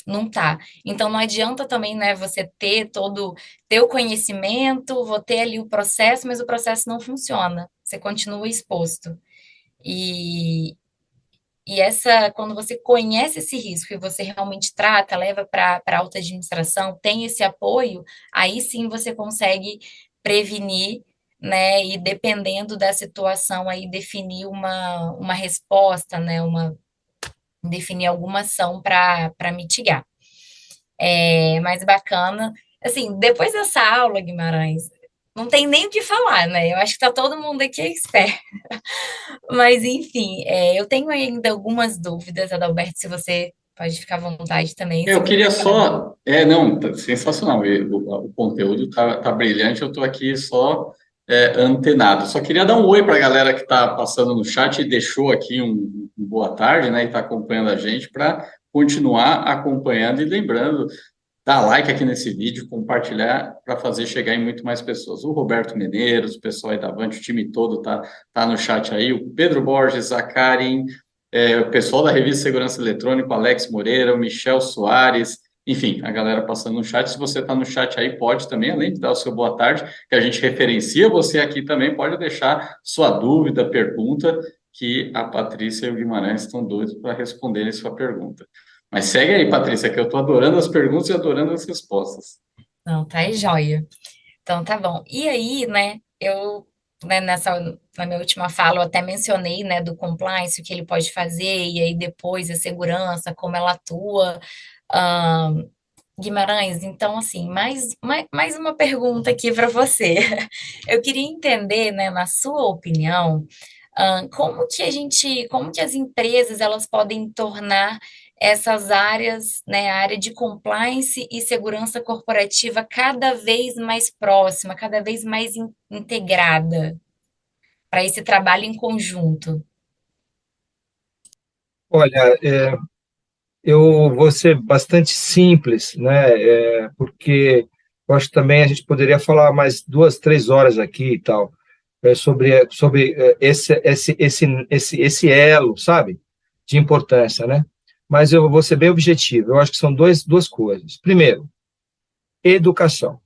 Não tá. Então não adianta também, né, você ter o conhecimento, vou ter ali o processo, mas o processo não funciona. Você continua exposto. E, quando você conhece esse risco e você realmente trata, leva para alta administração, tem esse apoio, aí sim você consegue prevenir, né? E dependendo da situação, aí definir uma resposta, né? Definir alguma ação para mitigar. É mais bacana. Assim, depois dessa aula, Guimarães, não tem nem o que falar, né? Eu acho que tá todo mundo aqui expert. Mas, enfim, eu tenho ainda algumas dúvidas, Adalberto, se você pode ficar à vontade também, se Eu queria preparar. só. Não, tá sensacional. O conteúdo tá brilhante, eu estou aqui só antenado. Só queria dar um oi para a galera que está passando no chat e deixou aqui um boa tarde, né? E está acompanhando a gente para continuar acompanhando e lembrando, dar like aqui nesse vídeo, compartilhar para fazer chegar em muito mais pessoas. O Roberto Medeiros, o pessoal aí da Avante, o time todo tá no chat aí, o Pedro Borges, a Karen, o pessoal da Revista Segurança Eletrônica, o Alex Moreira, o Michel Soares, enfim, a galera passando no chat. Se você está no chat aí, pode também, além de dar o seu boa tarde, que a gente referencia você aqui também, pode deixar sua dúvida, pergunta, que a Patrícia e o Guimarães estão doidos para responderem sua pergunta. Mas segue aí, Patrícia, que eu estou adorando as perguntas e adorando as respostas. Não, tá aí, joia. Então, tá bom. E aí, né, né, na minha última fala, eu até mencionei, né, do compliance, o que ele pode fazer, e aí depois a segurança, como ela atua. Ahn, Guimarães, então, assim, mais uma pergunta aqui para você. Eu queria entender, né, na sua opinião, como que as empresas elas podem tornar essas áreas, né, a área de compliance e segurança corporativa cada vez mais próxima, cada vez mais integrada para esse trabalho em conjunto. Olha, eu vou ser bastante simples, né? Porque eu acho que também a gente poderia falar mais 2, 3 horas aqui e tal, sobre esse elo, sabe? De importância, né? Mas eu vou ser bem objetivo. Eu acho que são duas coisas. Primeiro, educação,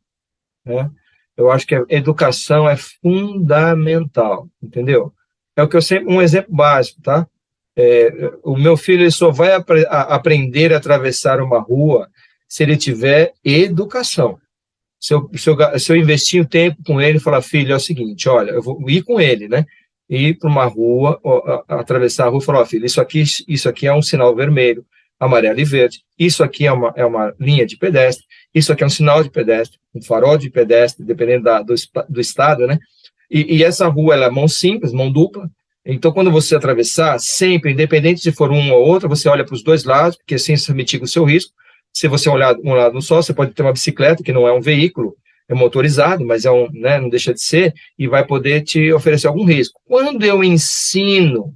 né? Eu acho que a educação é fundamental, entendeu? É o que eu sempre, um exemplo básico, tá? O meu filho ele só vai aprender a atravessar uma rua se ele tiver educação. Se eu investir o tempo com ele e falar, filho, é o seguinte, olha, eu vou ir com ele, né? Ir para uma rua, atravessar a rua e falar, ó, filho, isso aqui é um sinal vermelho, amarelo e verde, isso aqui é uma linha de pedestre, isso aqui é um sinal de pedestre, um farol de pedestre, dependendo do estado, né? E essa rua, ela é mão simples, mão dupla. Então, quando você atravessar, sempre, independente se for uma ou outra, você olha para os dois lados, porque assim você mitiga o seu risco. Se você olhar um lado só, você pode ter uma bicicleta, que não é um veículo, é motorizado, mas né, não deixa de ser, e vai poder te oferecer algum risco. Quando eu ensino,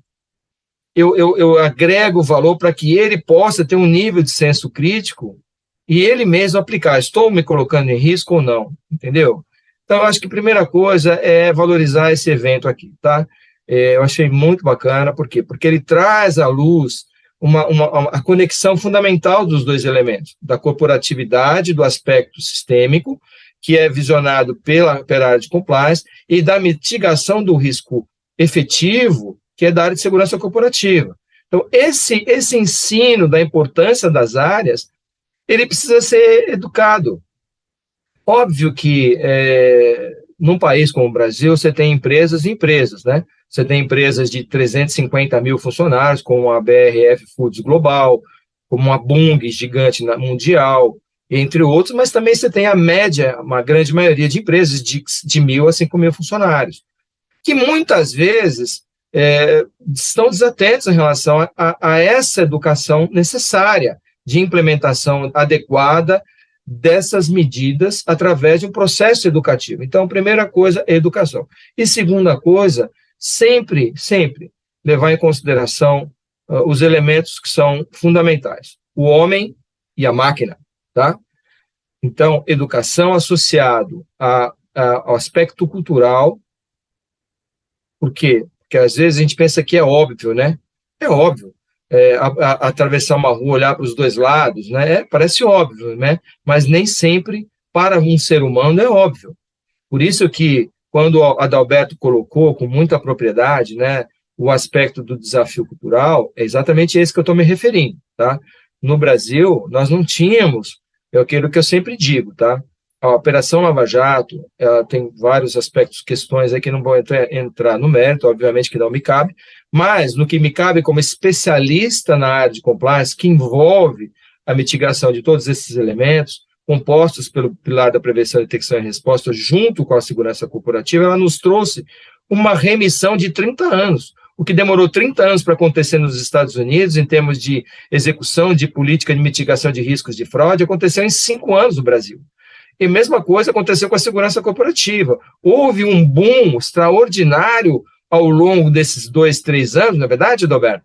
eu agrego valor para que ele possa ter um nível de senso crítico e ele mesmo aplicar, estou me colocando em risco ou não, entendeu? Então, eu acho que a primeira coisa é valorizar esse evento aqui, tá? Eu achei muito bacana, por quê? Porque ele traz à luz a conexão fundamental dos dois elementos, da corporatividade, do aspecto sistêmico, que é visionado pela área de compliance, e da mitigação do risco efetivo, que é da área de segurança corporativa. Então, esse ensino da importância das áreas, ele precisa ser educado. Óbvio que num país como o Brasil, você tem empresas e empresas, né? Você tem empresas de 350 mil funcionários, como a BRF Foods Global, como a Bunge, gigante mundial, entre outros, mas também você tem a média, uma grande maioria de empresas de 1.000 a 5 mil funcionários, que muitas vezes estão desatentos em relação a essa educação necessária de implementação adequada dessas medidas através de um processo educativo. Então, primeira coisa é educação. E segunda coisa, sempre levar em consideração os elementos que são fundamentais. O homem e a máquina, tá? Então, educação associado ao aspecto cultural. Por quê? Porque às vezes a gente pensa que é óbvio, né? É óbvio. Atravessar uma rua, olhar para os dois lados, né? Parece óbvio, né? Mas nem sempre, para um ser humano, é óbvio. Por isso que, quando o Adalberto colocou com muita propriedade, né, o aspecto do desafio cultural, é exatamente esse que eu estou me referindo, tá? No Brasil, nós não tínhamos, é aquilo que eu sempre digo, tá? A Operação Lava Jato, ela tem vários aspectos, questões aí que não vou entrar no mérito, obviamente que não me cabe, mas no que me cabe como especialista na área de compliance, que envolve a mitigação de todos esses elementos, compostos pelo pilar da prevenção, detecção e resposta, junto com a segurança corporativa, ela nos trouxe uma remissão de 30 anos. O que demorou 30 anos para acontecer nos Estados Unidos, em termos de execução de política de mitigação de riscos de fraude, aconteceu em 5 anos no Brasil. E a mesma coisa aconteceu com a segurança corporativa. Houve um boom extraordinário ao longo desses 2, 3 anos, na verdade, Adalberto,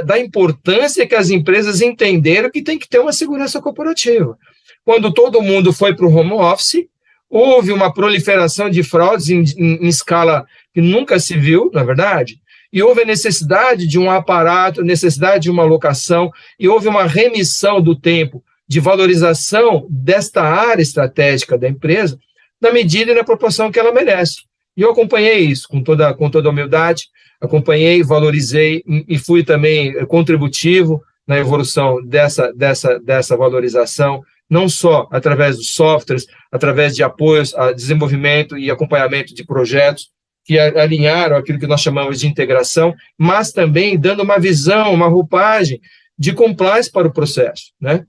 da importância que as empresas entenderam que tem que ter uma segurança corporativa. Quando todo mundo foi para o home office, houve uma proliferação de fraudes em escala que nunca se viu, na verdade, e houve a necessidade de um aparato, necessidade de uma alocação, e houve uma remissão do tempo de valorização desta área estratégica da empresa, na medida e na proporção que ela merece. E eu acompanhei isso com toda a humildade, acompanhei, valorizei e fui também contributivo na evolução dessa valorização, não só através dos softwares, através de apoios a desenvolvimento e acompanhamento de projetos que alinharam aquilo que nós chamamos de integração, mas também dando uma visão, uma roupagem de compliance para o processo, né?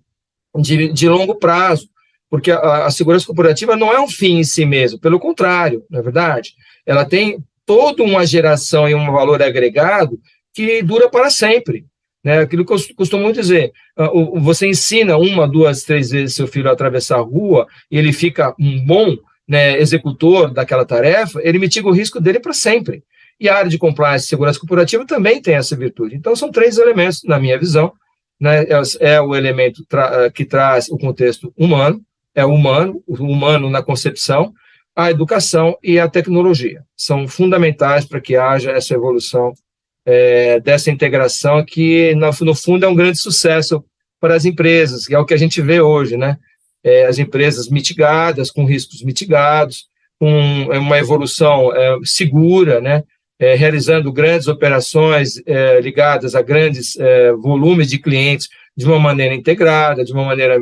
De longo prazo, porque a segurança corporativa não é um fim em si mesmo, pelo contrário, na verdade, ela tem toda uma geração e um valor agregado que dura para sempre. Né, aquilo que eu costumo dizer, você ensina 1, 2, 3 vezes seu filho a atravessar a rua, e ele fica um bom, né, executor daquela tarefa, ele mitiga o risco dele para sempre. E a área de compliance e segurança corporativa também tem essa virtude. Então, são 3 elementos, na minha visão, né, o elemento que traz o contexto humano, o humano na concepção, a educação e a tecnologia. São fundamentais para que haja essa evolução dessa integração que, no fundo, é um grande sucesso para as empresas, que é o que a gente vê hoje, né? As empresas mitigadas, com riscos mitigados, com uma evolução segura, né? Realizando grandes operações ligadas a grandes volumes de clientes de uma maneira integrada, de uma maneira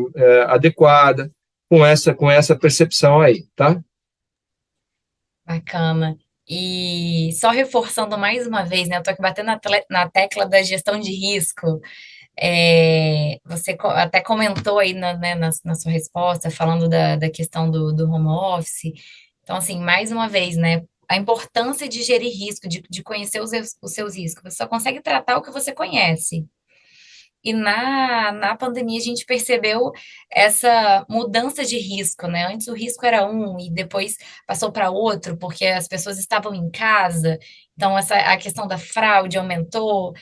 adequada, com essa percepção aí, tá? Bacana. E só reforçando mais uma vez, né? Eu estou aqui batendo na tecla da gestão de risco. Você até comentou aí na sua resposta, falando da questão do home office. Então, assim, mais uma vez, né? A importância de gerir risco, de conhecer os seus riscos. Você só consegue tratar o que você conhece. E na pandemia a gente percebeu essa mudança de risco, né? Antes o risco era um e depois passou para outro, porque as pessoas estavam em casa, então a questão da fraude aumentou,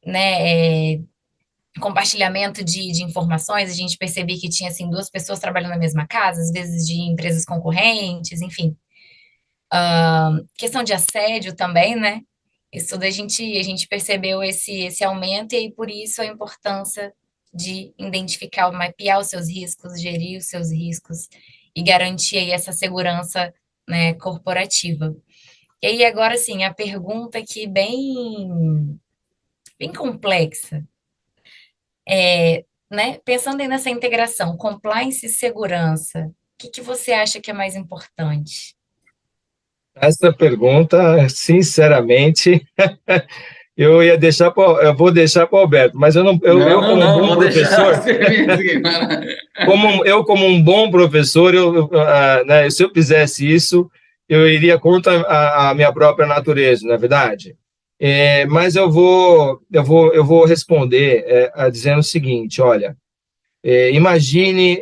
né? Compartilhamento de informações, a gente percebia que tinha assim 2 pessoas trabalhando na mesma casa, às vezes de empresas concorrentes, enfim. Questão de assédio também, né? Isso tudo a gente percebeu esse aumento, e aí por isso a importância de identificar, mapear os seus riscos, gerir os seus riscos e garantir aí essa segurança, né, corporativa. E aí agora, assim, a pergunta aqui bem complexa, né? Pensando aí nessa integração, compliance e segurança, o que você acha que é mais importante? Essa pergunta, sinceramente, eu vou deixar para o Alberto, mas eu como um bom professor, como um bom professor, né, se eu fizesse isso, eu iria contra a minha própria natureza, na verdade. Mas eu vou responder dizendo o seguinte: olha, imagine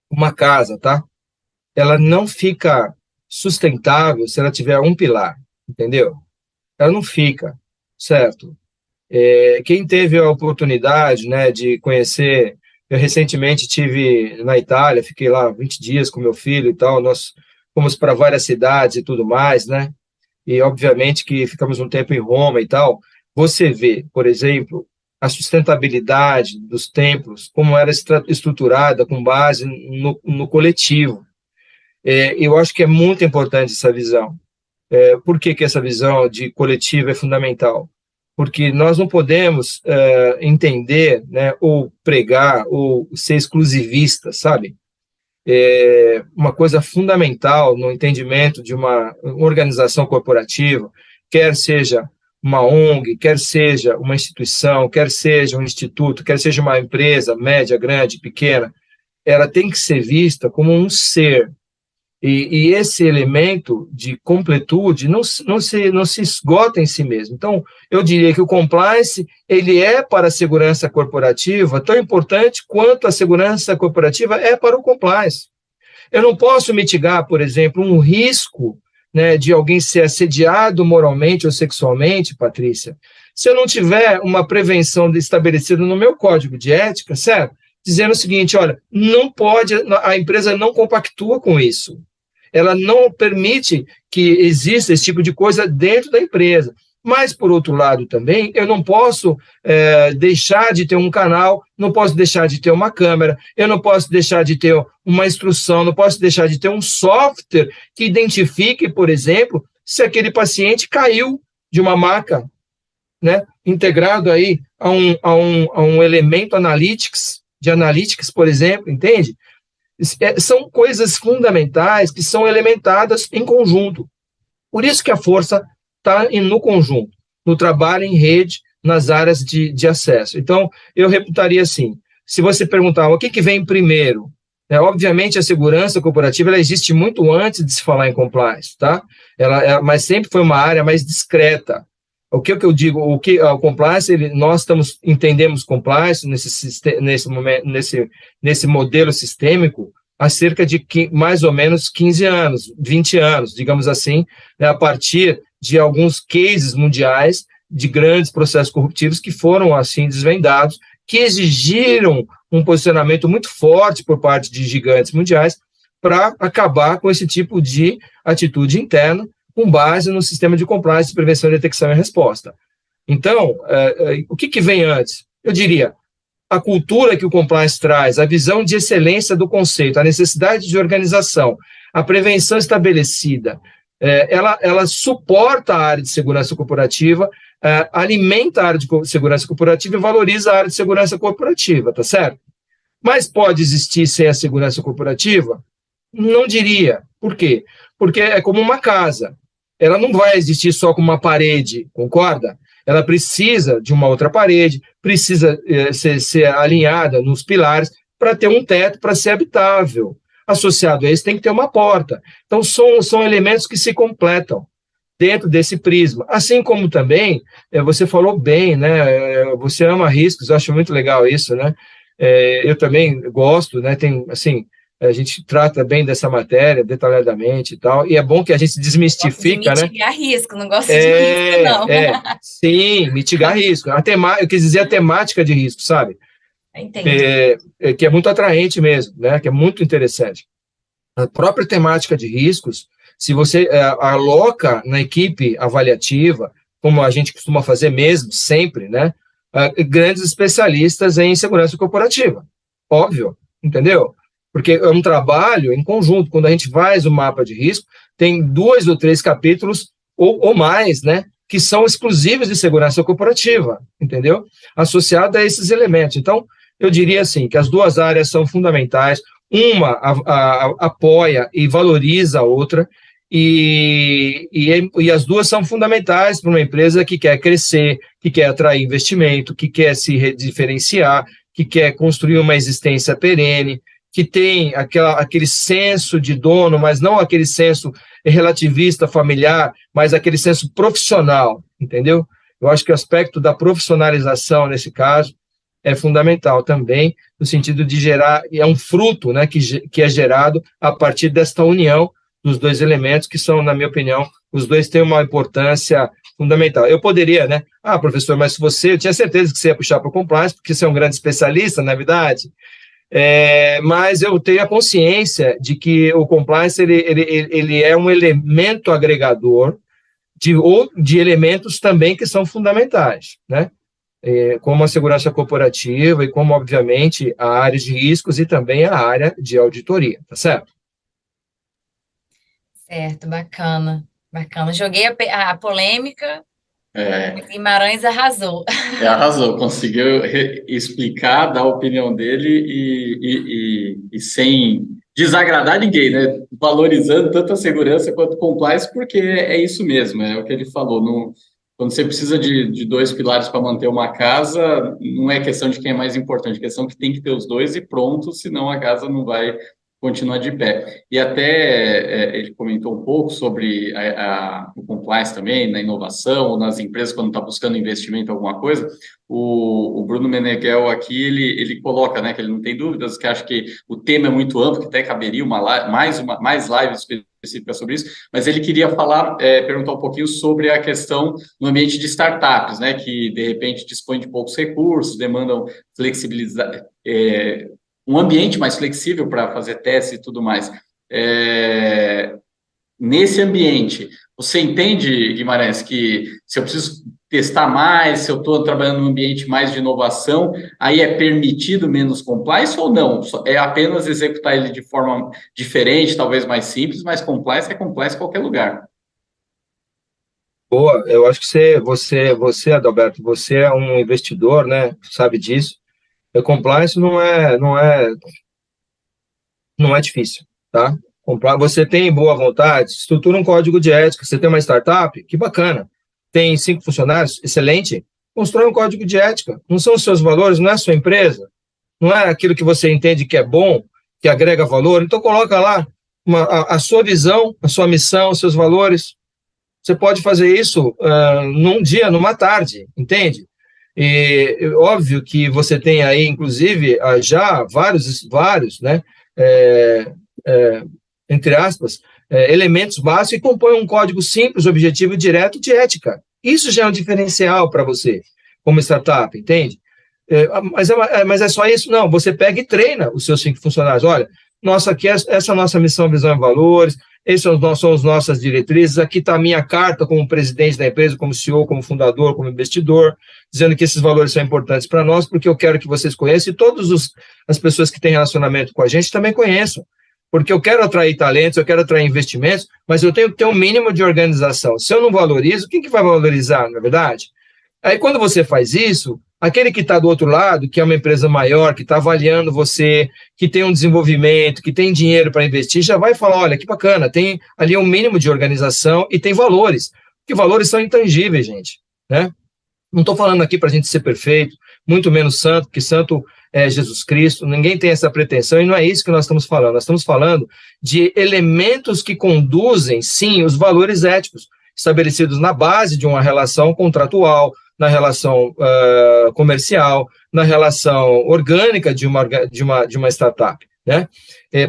uma casa, tá? Ela não fica sustentável se ela tiver um pilar, entendeu? Ela não fica, certo? Quem teve a oportunidade, né, de conhecer Eu recentemente estive na Itália, fiquei lá 20 dias com meu filho e tal, nós fomos para várias cidades e tudo mais, né? E, obviamente, que ficamos um tempo em Roma e tal. Você vê, por exemplo, a sustentabilidade dos templos, como era estruturada com base no coletivo. Eu acho que é muito importante essa visão. Por que essa visão de coletivo é fundamental? Porque nós não podemos entender, né, ou pregar, ou ser exclusivistas, sabe? Uma coisa fundamental no entendimento de uma organização corporativa, quer seja uma ONG, quer seja uma instituição, quer seja um instituto, quer seja uma empresa média, grande, pequena, ela tem que ser vista como um ser. E esse elemento de completude não se esgota em si mesmo. Então, eu diria que o compliance, ele é para a segurança corporativa tão importante quanto a segurança corporativa é para o compliance. Eu não posso mitigar, por exemplo, um risco, né, de alguém ser assediado moralmente ou sexualmente, Patrícia, se eu não tiver uma prevenção estabelecida no meu código de ética, certo? Dizendo o seguinte, olha, não pode, a empresa não compactua com isso. Ela não permite que exista esse tipo de coisa dentro da empresa. Mas, por outro lado, também, eu não posso deixar de ter um canal, não posso deixar de ter uma câmera, eu não posso deixar de ter uma instrução, não posso deixar de ter um software que identifique, por exemplo, se aquele paciente caiu de uma maca, né, integrado aí a um elemento de analytics, por exemplo, entende? São coisas fundamentais que são elementadas em conjunto. Por isso que a força está no conjunto, no trabalho em rede, nas áreas de acesso. Então, eu reputaria assim, se você perguntar o que vem primeiro, né, obviamente a segurança corporativa ela existe muito antes de se falar em compliance, tá? Mas sempre foi uma área mais discreta. O que eu digo, o compliance, nós entendemos compliance nesse modelo sistêmico há cerca de mais ou menos 15 anos, 20 anos, digamos assim, né, a partir de alguns cases mundiais de grandes processos corruptivos que foram assim desvendados, que exigiram um posicionamento muito forte por parte de gigantes mundiais para acabar com esse tipo de atitude interna, com base no sistema de compliance, prevenção, detecção e resposta. Então, o que vem antes? Eu diria, a cultura que o compliance traz, a visão de excelência do conceito, a necessidade de organização, a prevenção estabelecida, ela suporta a área de segurança corporativa, alimenta a área de segurança corporativa e valoriza a área de segurança corporativa, tá certo? Mas pode existir sem a segurança corporativa? Não diria. Por quê? Porque é como uma casa. Ela não vai existir só com uma parede, concorda? Ela precisa de uma outra parede, precisa ser alinhada nos pilares para ter um teto, para ser habitável. Associado a isso, tem que ter uma porta. Então, são elementos que se completam dentro desse prisma. Assim como também, você falou bem, né? Você ama riscos, eu acho muito legal isso, né? Eu também gosto, né? Tem, assim, a gente trata bem dessa matéria detalhadamente e tal, e é bom que a gente se desmistifica, né? Mitigar risco, não gosto de risco, não. Sim, mitigar risco. Eu quis dizer a temática de risco, sabe? Entendi. Que é muito atraente mesmo, né? Que é muito interessante. A própria temática de riscos, se você aloca na equipe avaliativa, como a gente costuma fazer mesmo, sempre, né? Grandes especialistas em segurança corporativa. Óbvio, entendeu? Porque é um trabalho em conjunto. Quando a gente faz o mapa de risco, tem 2 ou 3 capítulos ou mais, né, que são exclusivos de segurança corporativa, entendeu? Associado a esses elementos. Então, eu diria assim, que as 2 áreas são fundamentais. Uma apoia e valoriza a outra, e as 2 são fundamentais para uma empresa que quer crescer, que quer atrair investimento, que quer se diferenciar, que quer construir uma existência perene, que tem aquele senso de dono, mas não aquele senso relativista, familiar, mas aquele senso profissional, entendeu? Eu acho que o aspecto da profissionalização, nesse caso, é fundamental também, no sentido de gerar, é um fruto, né, que é gerado a partir desta união dos 2 elementos, que são, na minha opinião, os 2 têm uma importância fundamental. Eu poderia, né? Ah, professor, mas eu tinha certeza que você ia puxar para o compliance, porque você é um grande especialista, na verdade. Mas eu tenho a consciência de que o compliance ele é um elemento agregador de elementos também que são fundamentais, né? Como a segurança corporativa e como, obviamente, a área de riscos e também a área de auditoria, tá certo? Certo, bacana, bacana. Joguei a polêmica, É, mas Guimarães arrasou. arrasou, conseguiu explicar, dar a opinião dele e sem desagradar ninguém, né? Valorizando tanto a segurança quanto o compliance, porque é isso mesmo, é o que ele falou. Quando você precisa de dois pilares para manter uma casa, não é questão de quem é mais importante, é questão que tem que ter os dois e pronto, senão a casa não vai continuar de pé. E até ele comentou um pouco sobre o compliance também, na inovação, ou nas empresas, quando está buscando investimento em alguma coisa. O Bruno Meneghel aqui, ele coloca, né, que ele não tem dúvidas, que acha que o tema é muito amplo, que até caberia mais lives específicas sobre isso, mas ele queria perguntar um pouquinho sobre a questão no ambiente de startups, né, que de repente dispõe de poucos recursos, demandam flexibilidade, um ambiente mais flexível para fazer testes e tudo mais. Nesse ambiente, você entende, Guimarães, que se eu preciso testar mais, se eu estou trabalhando num ambiente mais de inovação, aí é permitido menos compliance ou não? É apenas executar ele de forma diferente, talvez mais simples, mas compliance é compliance em qualquer lugar. Boa, eu acho que você, Adalberto, você é um investidor, né? Sabe disso. O compliance não é difícil, tá? Você tem boa vontade, estrutura um código de ética, você tem uma startup, que bacana. Tem 5 funcionários, excelente. Constrói um código de ética. Não são os seus valores, não é a sua empresa, não é aquilo que você entende que é bom, que agrega valor. Então, coloca lá a sua visão, a sua missão, os seus valores. Você pode fazer isso num dia, numa tarde, entende? E óbvio que você tem aí, inclusive, já vários, né, entre aspas, elementos básicos e compõem um código simples, objetivo e direto de ética. Isso já é um diferencial para você, como startup, entende? Mas é só isso? Não, você pega e treina os seus 5 funcionários. Olha, essa é a nossa missão, visão e valores, essas são as nossas diretrizes, aqui está a minha carta como presidente da empresa, como CEO, como fundador, como investidor, dizendo que esses valores são importantes para nós, porque eu quero que vocês conheçam, e todas as pessoas que têm relacionamento com a gente também conheçam, porque eu quero atrair talentos, eu quero atrair investimentos, mas eu tenho que ter um mínimo de organização. Se eu não valorizo, quem que vai valorizar, não é verdade? Aí, quando você faz isso, aquele que está do outro lado, que é uma empresa maior, que está avaliando você, que tem um desenvolvimento, que tem dinheiro para investir, já vai falar, olha, que bacana, tem ali um mínimo de organização e tem valores, porque valores são intangíveis, gente, né? Não estou falando aqui para a gente ser perfeito, muito menos santo, porque santo é Jesus Cristo, ninguém tem essa pretensão, e não é isso que nós estamos falando. Nós estamos falando de elementos que conduzem, sim, os valores éticos, estabelecidos na base de uma relação contratual, na relação comercial, na relação orgânica de uma startup, né?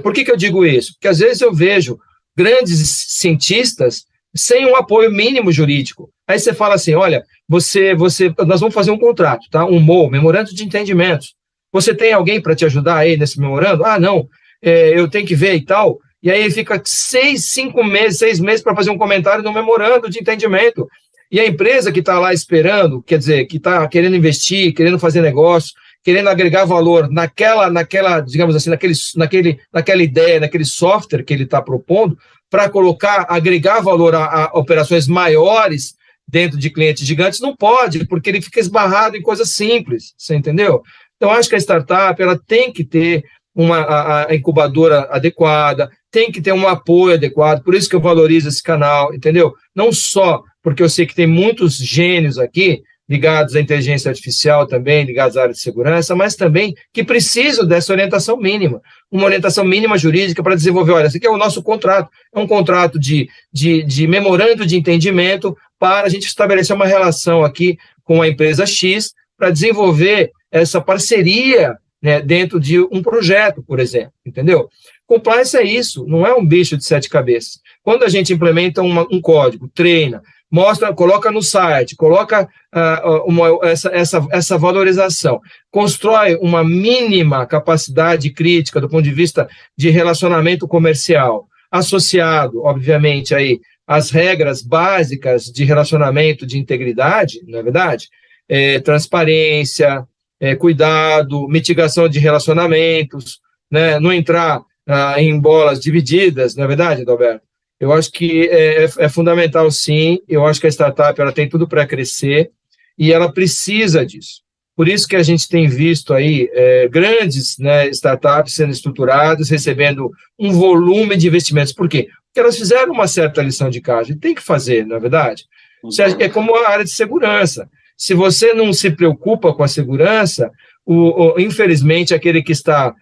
Por que eu digo isso? Porque às vezes eu vejo grandes cientistas sem um apoio mínimo jurídico. Aí você fala assim, olha, nós vamos fazer um contrato, tá? Um MOU, Memorando de Entendimentos. Você tem alguém para te ajudar aí nesse memorando? Ah, não, eu tenho que ver e tal. E aí fica 6 meses para fazer um comentário no memorando de entendimento. E a empresa que está lá esperando, quer dizer, que está querendo investir, querendo fazer negócio, querendo agregar valor naquela, digamos assim, naquela ideia, naquele software que ele está propondo, para agregar valor a operações maiores dentro de clientes gigantes, não pode, porque ele fica esbarrado em coisas simples, você entendeu? Então, acho que a startup ela tem que ter a incubadora adequada, tem que ter um apoio adequado, por isso que eu valorizo esse canal, entendeu? Não só porque eu sei que tem muitos gênios aqui, ligados à inteligência artificial também, ligados à área de segurança, mas também que precisam dessa orientação mínima, uma orientação mínima jurídica para desenvolver, olha, esse aqui é o nosso contrato, é um contrato de memorando de entendimento para a gente estabelecer uma relação aqui com a empresa X para desenvolver essa parceria, né, dentro de um projeto, por exemplo, entendeu? Compliance é isso, não é um bicho de 7 cabeças. Quando a gente implementa um código, treina, mostra, coloca no site, coloca essa valorização, constrói uma mínima capacidade crítica do ponto de vista de relacionamento comercial, associado, obviamente, aí às regras básicas de relacionamento de integridade, não é verdade? Transparência, cuidado, mitigação de relacionamentos, né? Não entrar em bolas divididas, não é verdade, Adalberto? Eu acho que é fundamental, sim. Eu acho que a startup ela tem tudo para crescer e ela precisa disso. Por isso que a gente tem visto aí grandes, né, startups sendo estruturadas, recebendo um volume de investimentos. Por quê? Porque elas fizeram uma certa lição de casa. E tem que fazer, não é verdade? É como a área de segurança. Se você não se preocupa com a segurança, infelizmente, aquele que está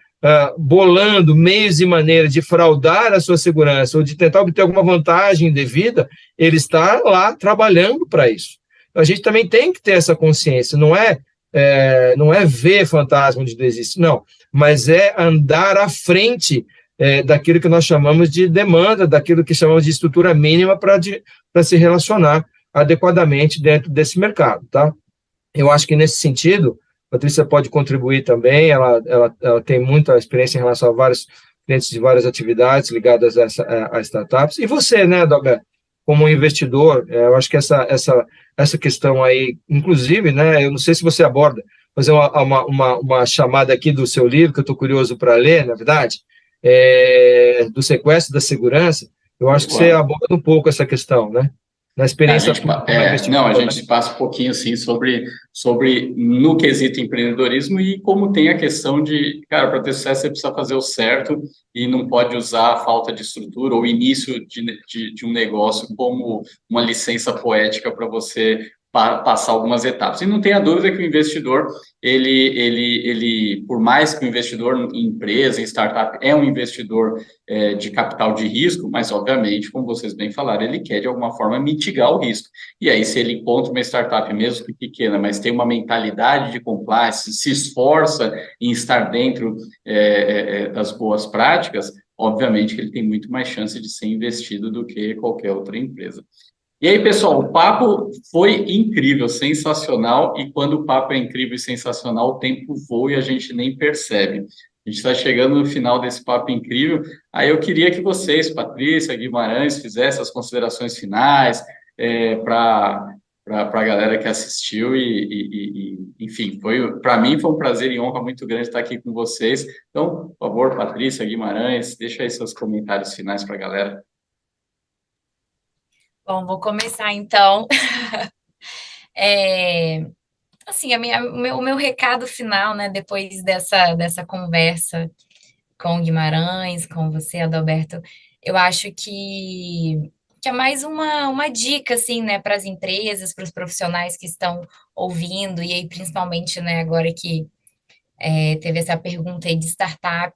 bolando meios e maneiras de fraudar a sua segurança ou de tentar obter alguma vantagem indevida, ele está lá trabalhando para isso. A gente também tem que ter essa consciência, não é ver fantasma onde não existe, não, mas é andar à frente daquilo que nós chamamos de demanda, daquilo que chamamos de estrutura mínima para se relacionar adequadamente dentro desse mercado, tá? Eu acho que nesse sentido, a Patrícia pode contribuir também, ela tem muita experiência em relação a vários clientes de várias atividades ligadas a startups. E você, né, Adalberto, como investidor, eu acho que essa questão aí, inclusive, né, eu não sei se você aborda, fazer uma chamada aqui do seu livro, que eu estou curioso para ler, na verdade, do sequestro da segurança, eu acho que você aborda um pouco essa questão, né? Na experiência. A gente passa um pouquinho assim sobre no quesito empreendedorismo e como tem a questão de, cara, para ter sucesso você precisa fazer o certo e não pode usar a falta de estrutura ou início de um negócio como uma licença poética para você passar algumas etapas. E não tenha dúvida que o investidor, ele por mais que o investidor em empresa, em startup, é um investidor de capital de risco, mas, obviamente, como vocês bem falaram, ele quer, de alguma forma, mitigar o risco. E aí, se ele encontra uma startup, mesmo que pequena, mas tem uma mentalidade de compliance, se esforça em estar dentro das boas práticas, obviamente que ele tem muito mais chance de ser investido do que qualquer outra empresa. E aí, pessoal, o papo foi incrível, sensacional, e quando o papo é incrível e sensacional, o tempo voa e a gente nem percebe. A gente está chegando no final desse papo incrível, aí eu queria que vocês, Patrícia, Guimarães, fizessem as considerações finais para a galera que assistiu enfim, para mim foi um prazer e honra muito grande estar aqui com vocês. Então, por favor, Patrícia, Guimarães, deixa aí seus comentários finais para a galera. Bom, vou começar então. Assim, o meu recado final, né, depois dessa conversa com o Guimarães, com você, Adalberto, eu acho que é mais uma dica, assim, né, para as empresas, para os profissionais que estão ouvindo, e aí principalmente, né, agora que teve essa pergunta aí de startup,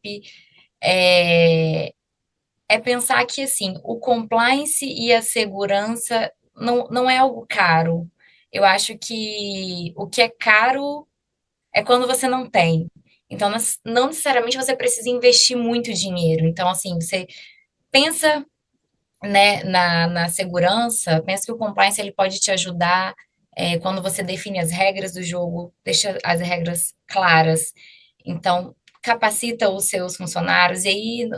pensar que, assim, o compliance e a segurança não é algo caro. Eu acho que o que é caro é quando você não tem. Então, não necessariamente você precisa investir muito dinheiro. Então, assim, você pensa, né, na segurança, pensa que o compliance ele pode te ajudar quando você define as regras do jogo, deixa as regras claras. Então, capacita os seus funcionários. E aí,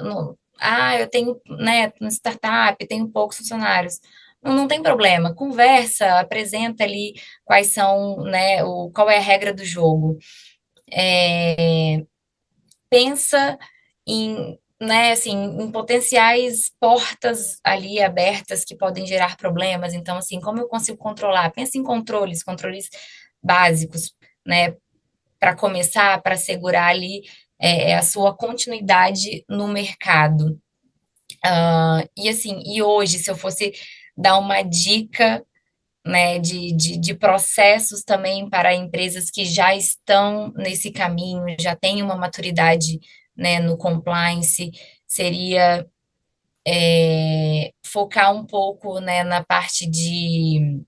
eu tenho, né, uma startup, tenho poucos funcionários. Não tem problema, conversa, apresenta ali quais são, né, qual é a regra do jogo. Pensa em, né, assim, em potenciais portas ali abertas que podem gerar problemas. Então, assim, como eu consigo controlar? Pensa em controles básicos, né, para começar, para assegurar ali a sua continuidade no mercado. E assim, hoje, se eu fosse dar uma dica, né, de processos também para empresas que já estão nesse caminho, já têm uma maturidade, né, no compliance, seria focar um pouco, né, na parte de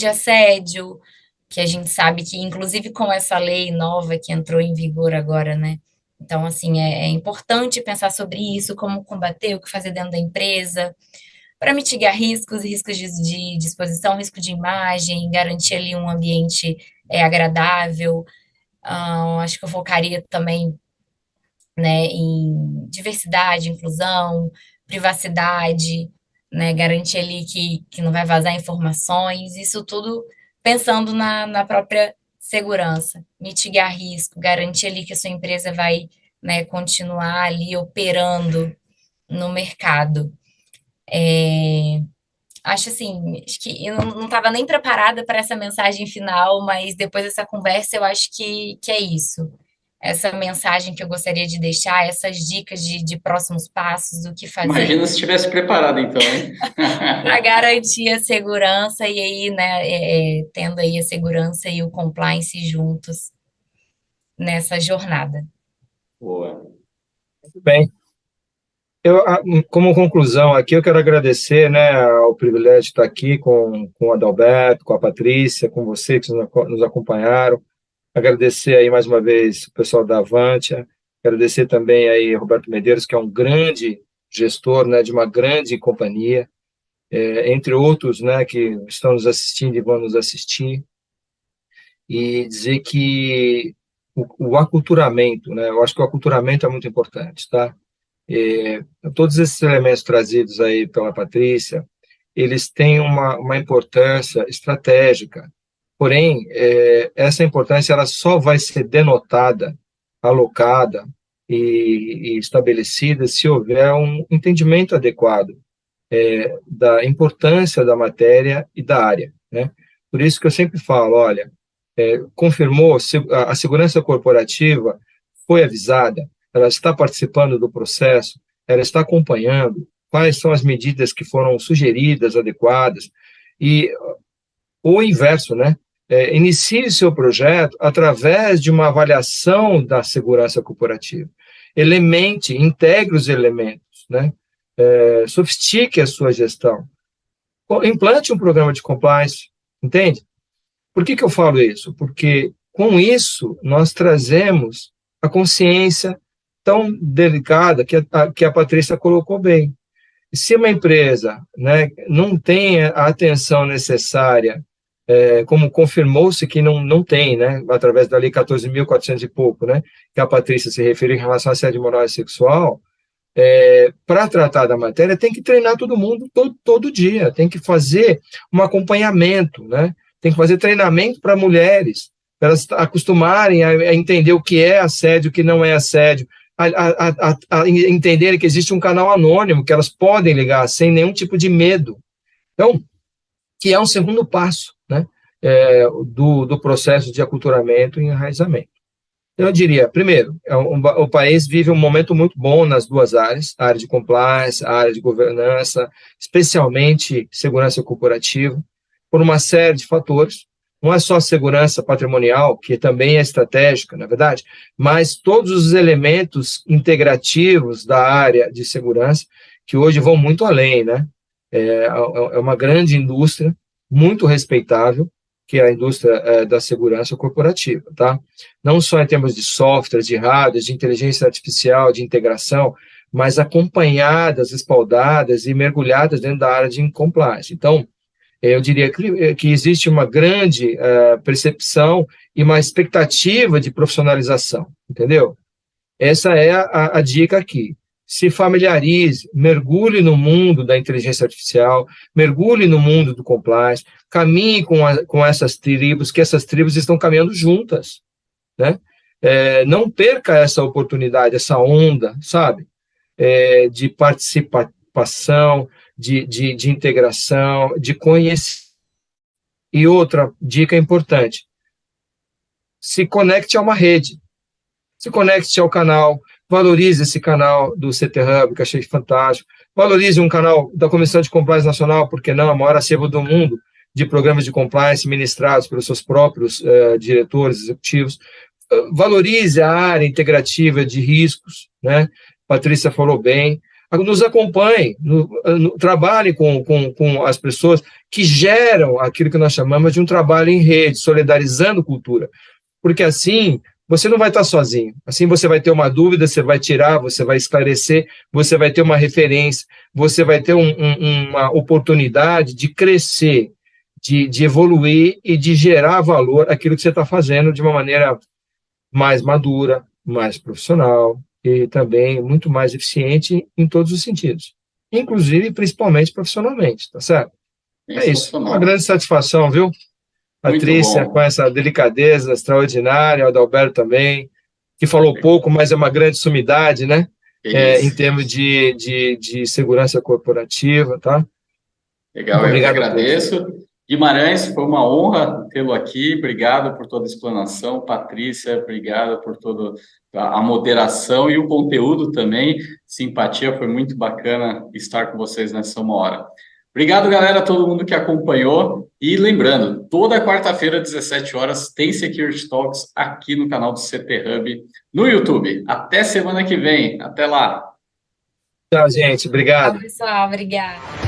assédio, que a gente sabe que, inclusive com essa lei nova que entrou em vigor agora, né? Então, assim, é importante pensar sobre isso, como combater, o que fazer dentro da empresa. para mitigar riscos, riscos de exposição, risco de imagem, garantir ali um ambiente agradável. Acho que eu focaria também, né, em diversidade, inclusão, privacidade, né, garantir ali que não vai vazar informações, isso tudo pensando na própria segurança, mitigar risco, garantir ali que a sua empresa vai, né, continuar ali operando no mercado. Acho assim, acho que eu não estava nem preparada para essa mensagem final, mas depois dessa conversa eu acho que é isso. Essa mensagem que eu gostaria de deixar, essas dicas de próximos passos, o que fazer Imagina se estivesse preparado, então, hein? para garantir a segurança e aí, né, tendo aí a segurança e o compliance juntos nessa jornada. Boa. Muito bem. Como conclusão aqui, eu quero agradecer, né, ao privilégio de estar aqui com o Adalberto, com a Patrícia, com você que nos acompanharam. Agradecer aí mais uma vez o pessoal da Avantia, agradecer também aí Roberto Medeiros, que é um grande gestor, né, de uma grande companhia, entre outros, né, que estão nos assistindo e vão nos assistir, e dizer que o aculturamento, né, eu acho que o aculturamento é muito importante, tá? Todos esses elementos trazidos aí pela Patrícia, eles têm uma importância estratégica, porém, essa importância ela só vai ser denotada, alocada e estabelecida se houver um entendimento adequado da importância da matéria e da área, né? Por isso que eu sempre falo, olha, confirmou, a segurança corporativa foi avisada, ela está participando do processo, ela está acompanhando quais são as medidas que foram sugeridas, adequadas, e o inverso, né? Inicie seu projeto através de uma avaliação da segurança corporativa. Elemente, integre os elementos, né? Sofistique a sua gestão. Implante um programa de compliance, entende? Por que eu falo isso? Porque, com isso, nós trazemos a consciência tão delicada que a Patrícia colocou bem. Se uma empresa, né, não tem a atenção necessária, como confirmou-se que não tem, né, através da Lei 14.400 e pouco, né, que a Patrícia se referiu em relação à assédio moral e sexual, para tratar da matéria, tem que treinar todo mundo todo dia, tem que fazer um acompanhamento, né, tem que fazer treinamento para mulheres, para elas acostumarem a entender o que é assédio, o que não é assédio, a entenderem que existe um canal anônimo que elas podem ligar sem nenhum tipo de medo. Então, que é um segundo passo, né, do processo de aculturamento e enraizamento. Eu diria, primeiro, o país vive um momento muito bom nas duas áreas, a área de compliance, a área de governança, especialmente segurança corporativa, por uma série de fatores. Não é só a segurança patrimonial, que também é estratégica, na verdade, mas todos os elementos integrativos da área de segurança, que hoje vão muito além, né? É uma grande indústria, muito respeitável, que é a indústria da segurança corporativa, tá? Não só em termos de softwares, de hardware, de inteligência artificial, de integração, mas acompanhadas, respaldadas e mergulhadas dentro da área de compliance. Então, eu diria que existe uma grande percepção e uma expectativa de profissionalização, entendeu? Essa é a dica aqui. Se familiarize, mergulhe no mundo da inteligência artificial, mergulhe no mundo do compliance, caminhe com essas tribos, que essas tribos estão caminhando juntas, né? Não perca essa oportunidade, essa onda, sabe? De participação, de integração, de conhecimento. E outra dica importante, se conecte a uma rede, se conecte ao canal, valorize esse canal do CT Hub, que achei fantástico, valorize um canal da Comissão de Compliance Nacional, porque não, a maior acervo do mundo de programas de compliance ministrados pelos seus próprios diretores executivos, valorize a área integrativa de riscos, né? Patrícia falou bem, nos acompanhe, trabalhe com as pessoas que geram aquilo que nós chamamos de um trabalho em rede, solidarizando cultura, porque assim você não vai estar sozinho. Assim você vai ter uma dúvida, você vai tirar, você vai esclarecer, você vai ter uma referência, você vai ter uma oportunidade de crescer, de evoluir e de gerar valor aquilo que você está fazendo de uma maneira mais madura, mais profissional e também muito mais eficiente em todos os sentidos, inclusive, principalmente profissionalmente, tá certo? É isso, uma Sensacional. grande satisfação, viu? Muito Patrícia, bom. com essa delicadeza extraordinária, o Adalberto também, que falou pouco, mas é uma grande sumidade, né? É Em isso. termos de segurança corporativa, tá? Muito Legal, eu que obrigado a todos. agradeço. Guimarães, foi uma honra tê-lo aqui. Obrigado por toda a explanação. Patrícia, obrigado por toda a moderação e o conteúdo também. Simpatia, foi muito bacana estar com vocês nessa uma hora. Obrigado, galera, todo mundo que acompanhou. E lembrando, toda quarta-feira, 17 horas, tem Security Talks aqui no canal do CT Hub no YouTube. Até semana que vem. Até lá. Tchau, gente. Tchau, Obrigado. pessoal. Obrigada.